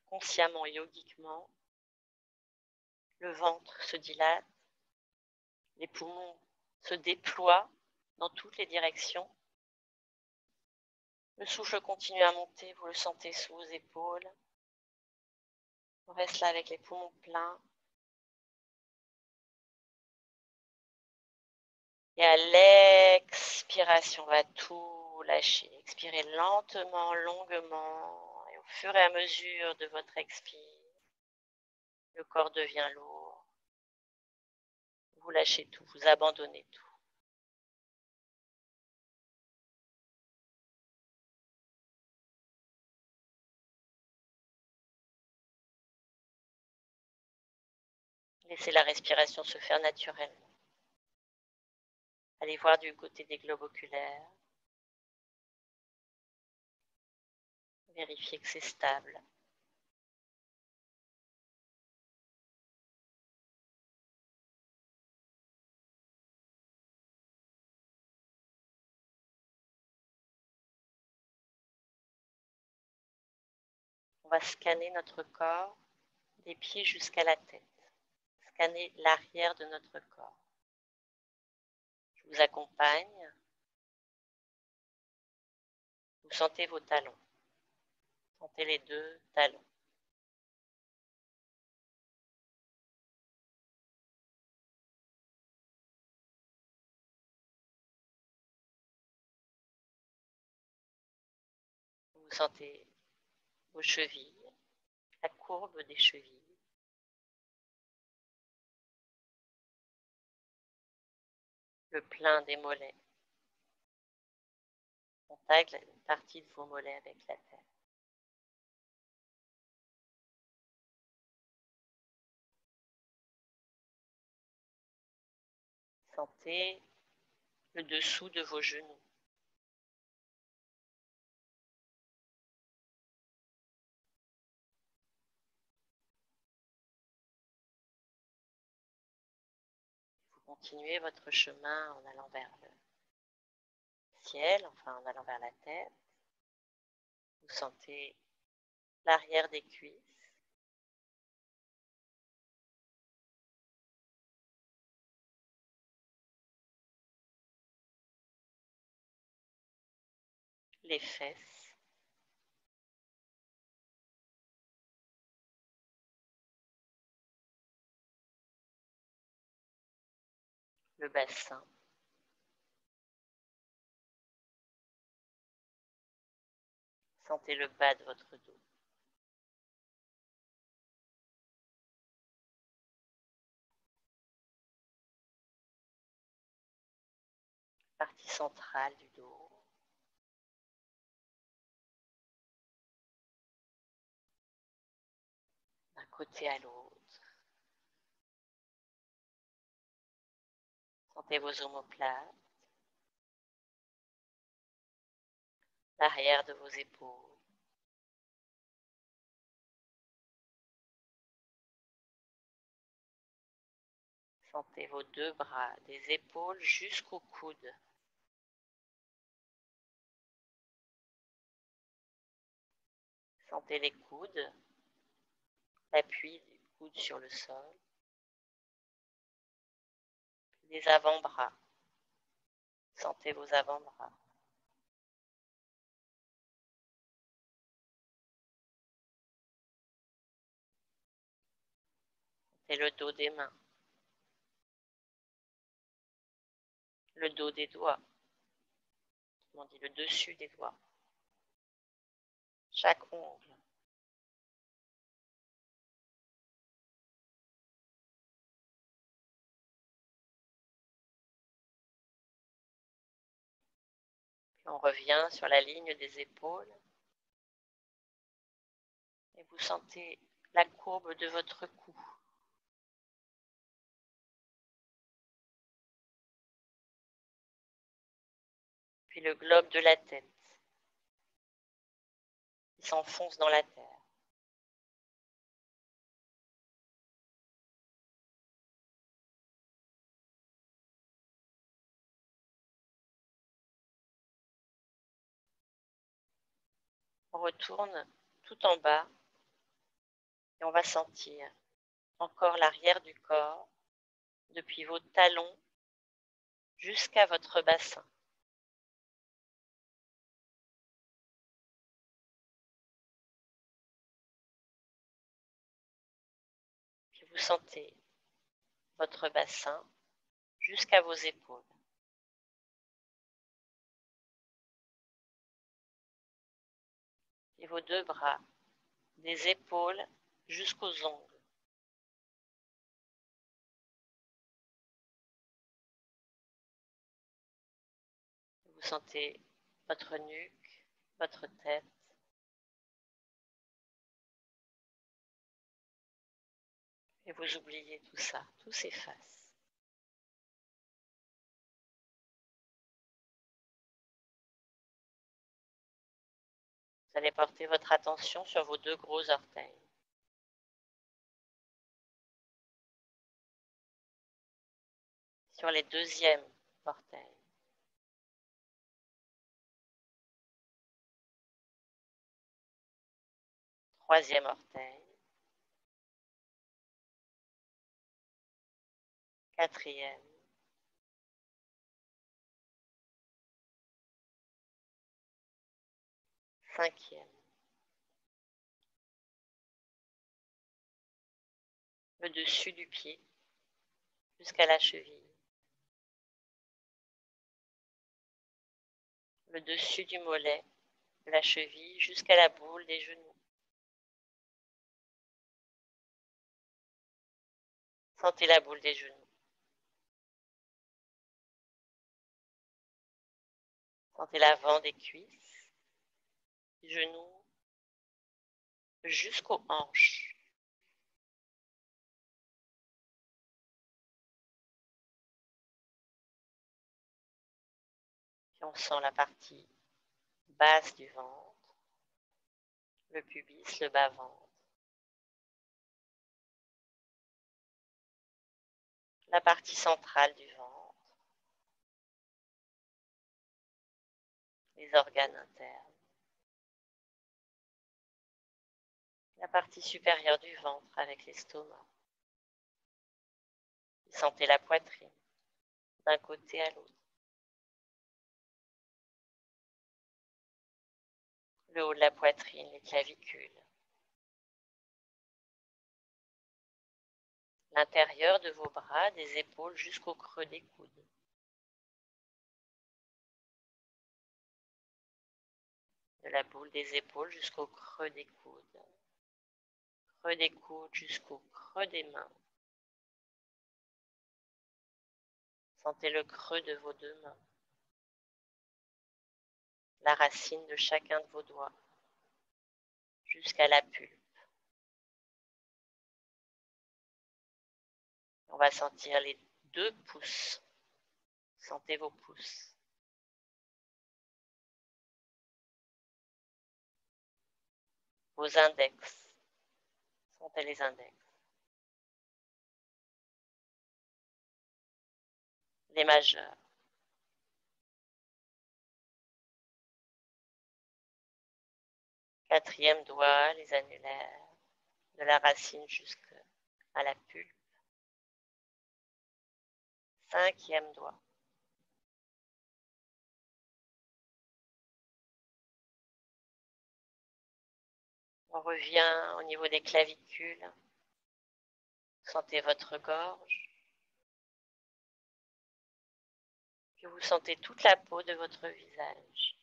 consciemment et yogiquement, le ventre se dilate, les poumons se déploient dans toutes les directions. Le souffle continue à monter, vous le sentez sous vos épaules. On reste là avec les poumons pleins. Et à l'expiration, on va tout lâcher. Expirez lentement, longuement. Et au fur et à mesure de votre expire, le corps devient lourd. Vous lâchez tout, vous abandonnez tout. Laissez la respiration se faire naturellement. Allez voir du côté des globes oculaires. Vérifiez que c'est stable. On va scanner notre corps des pieds jusqu'à la tête. Scanner l'arrière de notre corps. Je vous accompagne. Vous sentez vos talons. Sentez les deux talons. Vous sentez vos chevilles, la courbe des chevilles. Le plein des mollets. Contact une partie de vos mollets avec la terre. Sentez le dessous de vos genoux. Vous continuez votre chemin en allant vers le ciel, enfin en allant vers la tête. Vous sentez l'arrière des cuisses. Les fesses. Le bassin. Sentez le bas de votre dos. Partie centrale du dos. D'un côté à l'autre. Sentez vos omoplates. L'arrière de vos épaules. Sentez vos deux bras, des épaules jusqu'au coude. Sentez les coudes, l'appui du coude sur le sol. Les avant-bras. Sentez vos avant-bras. Sentez le dos des mains, le dos des doigts, on dit le dessus des doigts, chaque ongle. Puis on revient sur la ligne des épaules et vous sentez la courbe de votre cou. Puis le globe de la tête qui s'enfonce dans la terre. On retourne tout en bas et on va sentir encore l'arrière du corps depuis vos talons jusqu'à votre bassin. Puis vous sentez votre bassin jusqu'à vos épaules. Et vos deux bras, des épaules jusqu'aux ongles. Vous sentez votre nuque, votre tête. Et vous oubliez tout ça, tout s'efface. Vous allez porter votre attention sur vos deux gros orteils. Sur les deuxièmes orteils. Troisième orteil. Quatrième. Cinquième. Le dessus du pied jusqu'à la cheville. Le dessus du mollet, de la cheville jusqu'à la boule des genoux. Sentez la boule des genoux. Sentez l'avant des cuisses, genoux, jusqu'aux hanches. Puis on sent la partie basse du ventre, le pubis, le bas-ventre. La partie centrale du ventre, les organes internes. La partie supérieure du ventre avec l'estomac. Sentez la poitrine d'un côté à l'autre. Le haut de la poitrine, les clavicules. L'intérieur de vos bras, des épaules jusqu'au creux des coudes. De la boule des épaules jusqu'au creux des coudes. Creux des coudes jusqu'au creux des mains. Sentez le creux de vos deux mains. La racine de chacun de vos doigts jusqu'à la pulpe. On va sentir les deux pouces. Sentez vos pouces. Vos index. Sentez les index. Les majeurs. Quatrième doigt, les annulaires, de la racine jusqu'à la pulpe. Cinquième doigt. On revient au niveau des clavicules. Sentez votre gorge. Puis vous sentez toute la peau de votre visage.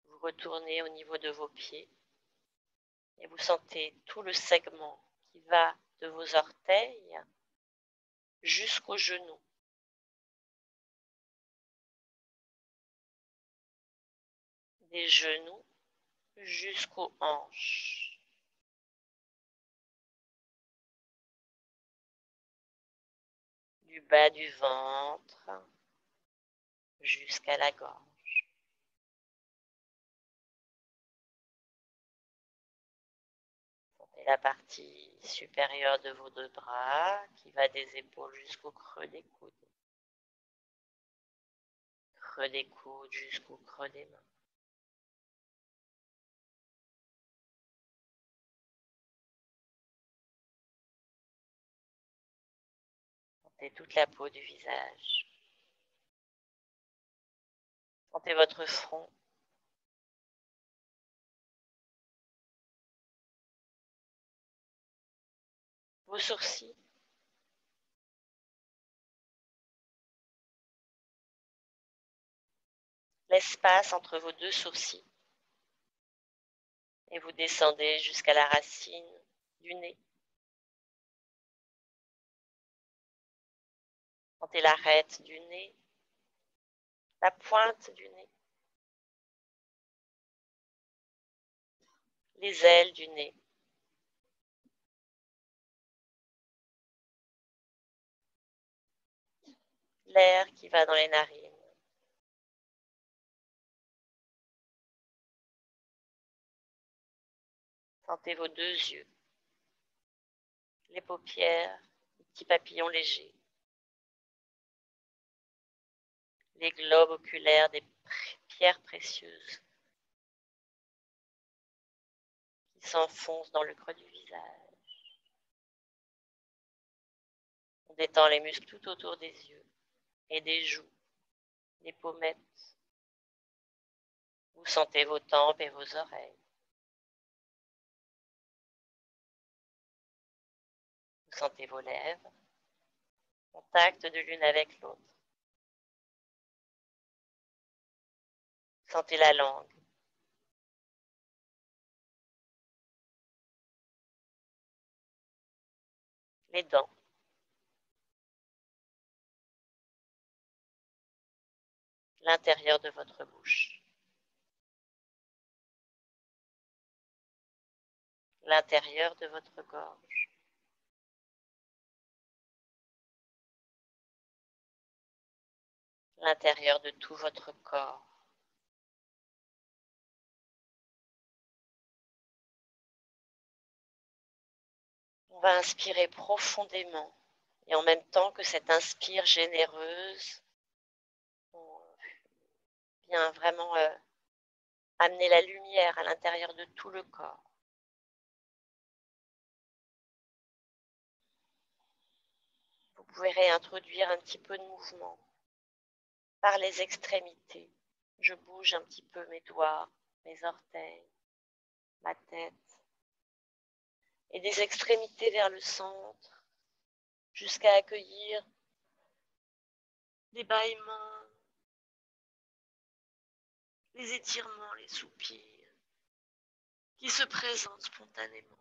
Vous retournez au niveau de vos pieds et vous sentez tout le segment qui va de vos orteils jusqu'aux genoux. Des genoux jusqu'aux hanches. Du bas du ventre jusqu'à la gorge. Sentez la partie supérieure de vos deux bras qui va des épaules jusqu'au creux des coudes. Creux des coudes jusqu'au creux des mains. Sentez toute la peau du visage. Sentez votre front. Vos sourcils. L'espace entre vos deux sourcils. Et vous descendez jusqu'à la racine du nez. Sentez l'arête du nez, la pointe du nez, les ailes du nez. L'air qui va dans les narines. Sentez vos deux yeux, les paupières, les petits papillons légers, les globes oculaires des pierres précieuses qui s'enfoncent dans le creux du visage. On détend les muscles tout autour des yeux et des joues, des pommettes. Vous sentez vos tempes et vos oreilles. Vous sentez vos lèvres, contact de l'une avec l'autre. Sentez la langue. Les dents. L'intérieur de votre bouche. L'intérieur de votre gorge. L'intérieur de tout votre corps. On va inspirer profondément et en même temps que cette inspire généreuse, on vient vraiment amener la lumière à l'intérieur de tout le corps. Vous pouvez réintroduire un petit peu de mouvement par les extrémités. Je bouge un petit peu mes doigts, mes orteils, ma tête, et des extrémités vers le centre, jusqu'à accueillir les bâillements, les étirements, les soupirs qui se présentent spontanément.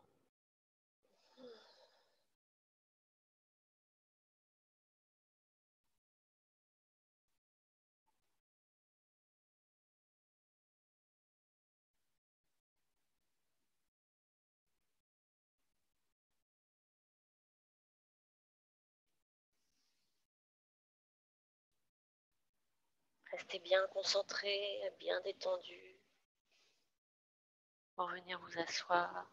Restez bien concentré, bien détendu pour venir vous asseoir.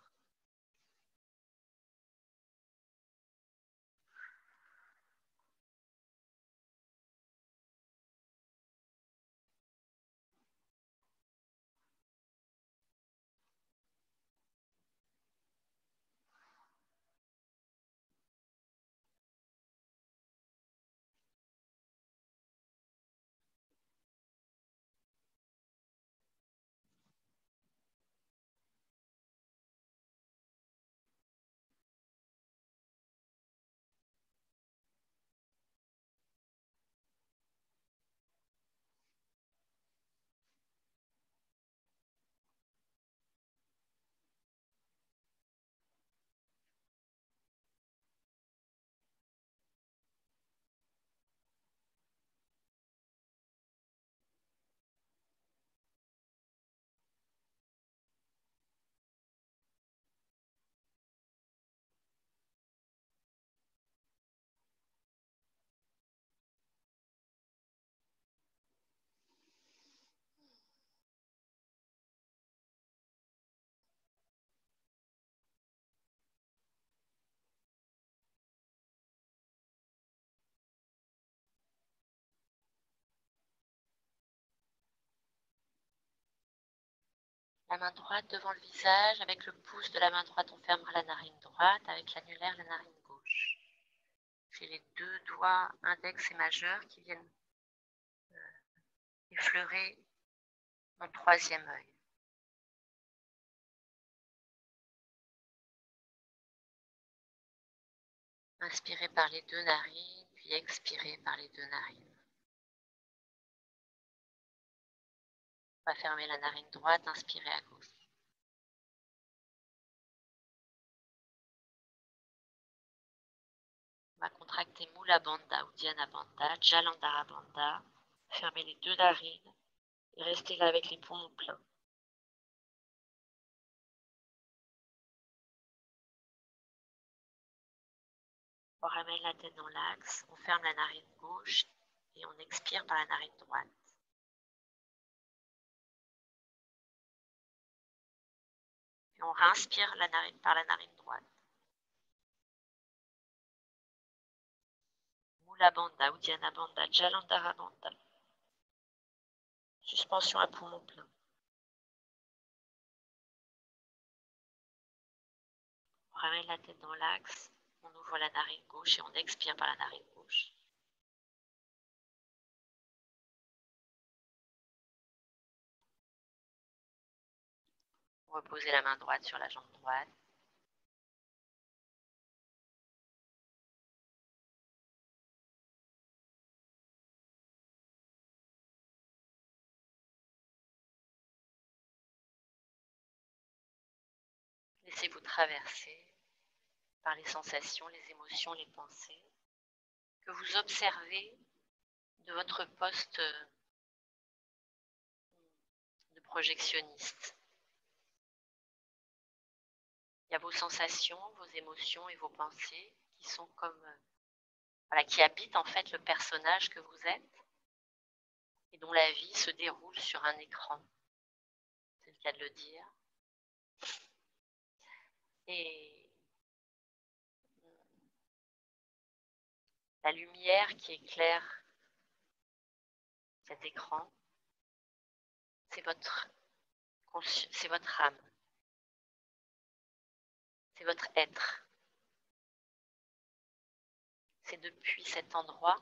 La main droite devant le visage, avec le pouce de la main droite, on fermera la narine droite, avec l'annulaire, la narine gauche. J'ai les deux doigts index et majeur qui viennent effleurer mon troisième œil. Inspirez par les deux narines, puis expirez par les deux narines. On va fermer la narine droite, inspirez à gauche. On va contracter Mula Bandha ou Dhyana Bandha, Jalandhara Bandha. Fermez les deux narines et restez là avec les poumons pleins. On ramène la tête dans l'axe, on ferme la narine gauche et on expire par la narine droite. Et on réinspire par la narine droite. Mula Bandha ou Dhyana Bandha, Jalandhara Bandha. Suspension à poumons pleins. On ramène la tête dans l'axe, on ouvre la narine gauche et on expire par la narine gauche. Reposez la main droite sur la jambe droite. Laissez-vous traverser par les sensations, les émotions, les pensées que vous observez de votre poste de projectionniste. Il y a vos sensations, vos émotions et vos pensées qui sont comme, qui habitent en fait le personnage que vous êtes et dont la vie se déroule sur un écran. C'est le cas de le dire. Et la lumière qui éclaire cet écran, c'est votre âme, c'est votre être. C'est depuis cet endroit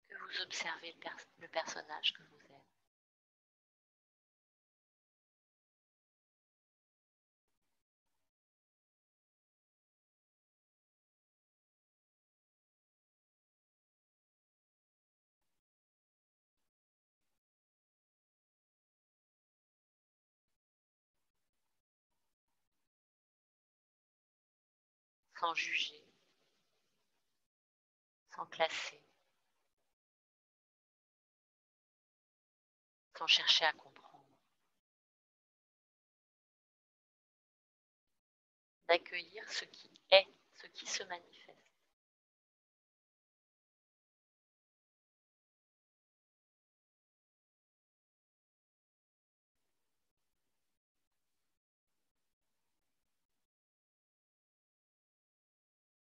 que vous observez le personnage que vous êtes. Sans juger, sans classer, sans chercher à comprendre. D'accueillir ce qui est, ce qui se manifeste.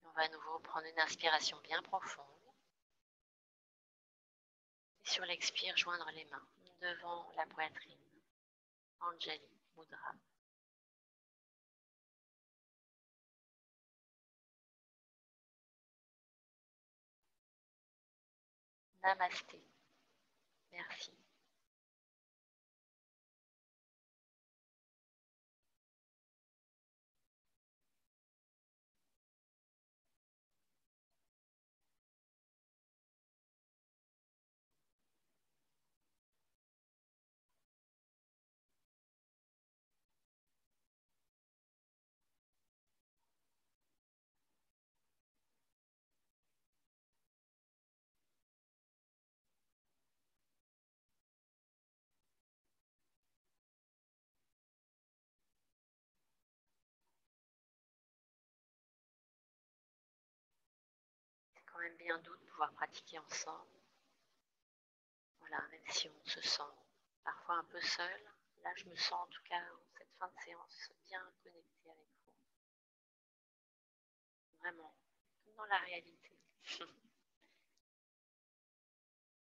On va à nouveau prendre une inspiration bien profonde. Et sur l'expire, joindre les mains devant la poitrine. Anjali Mudra. Namasté. Merci. C'est quand même bien doux de pouvoir pratiquer ensemble. Voilà, même si on se sent parfois un peu seul, là je me sens en tout cas en cette fin de séance bien connectée avec vous. Vraiment, dans la réalité.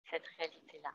Cette réalité-là.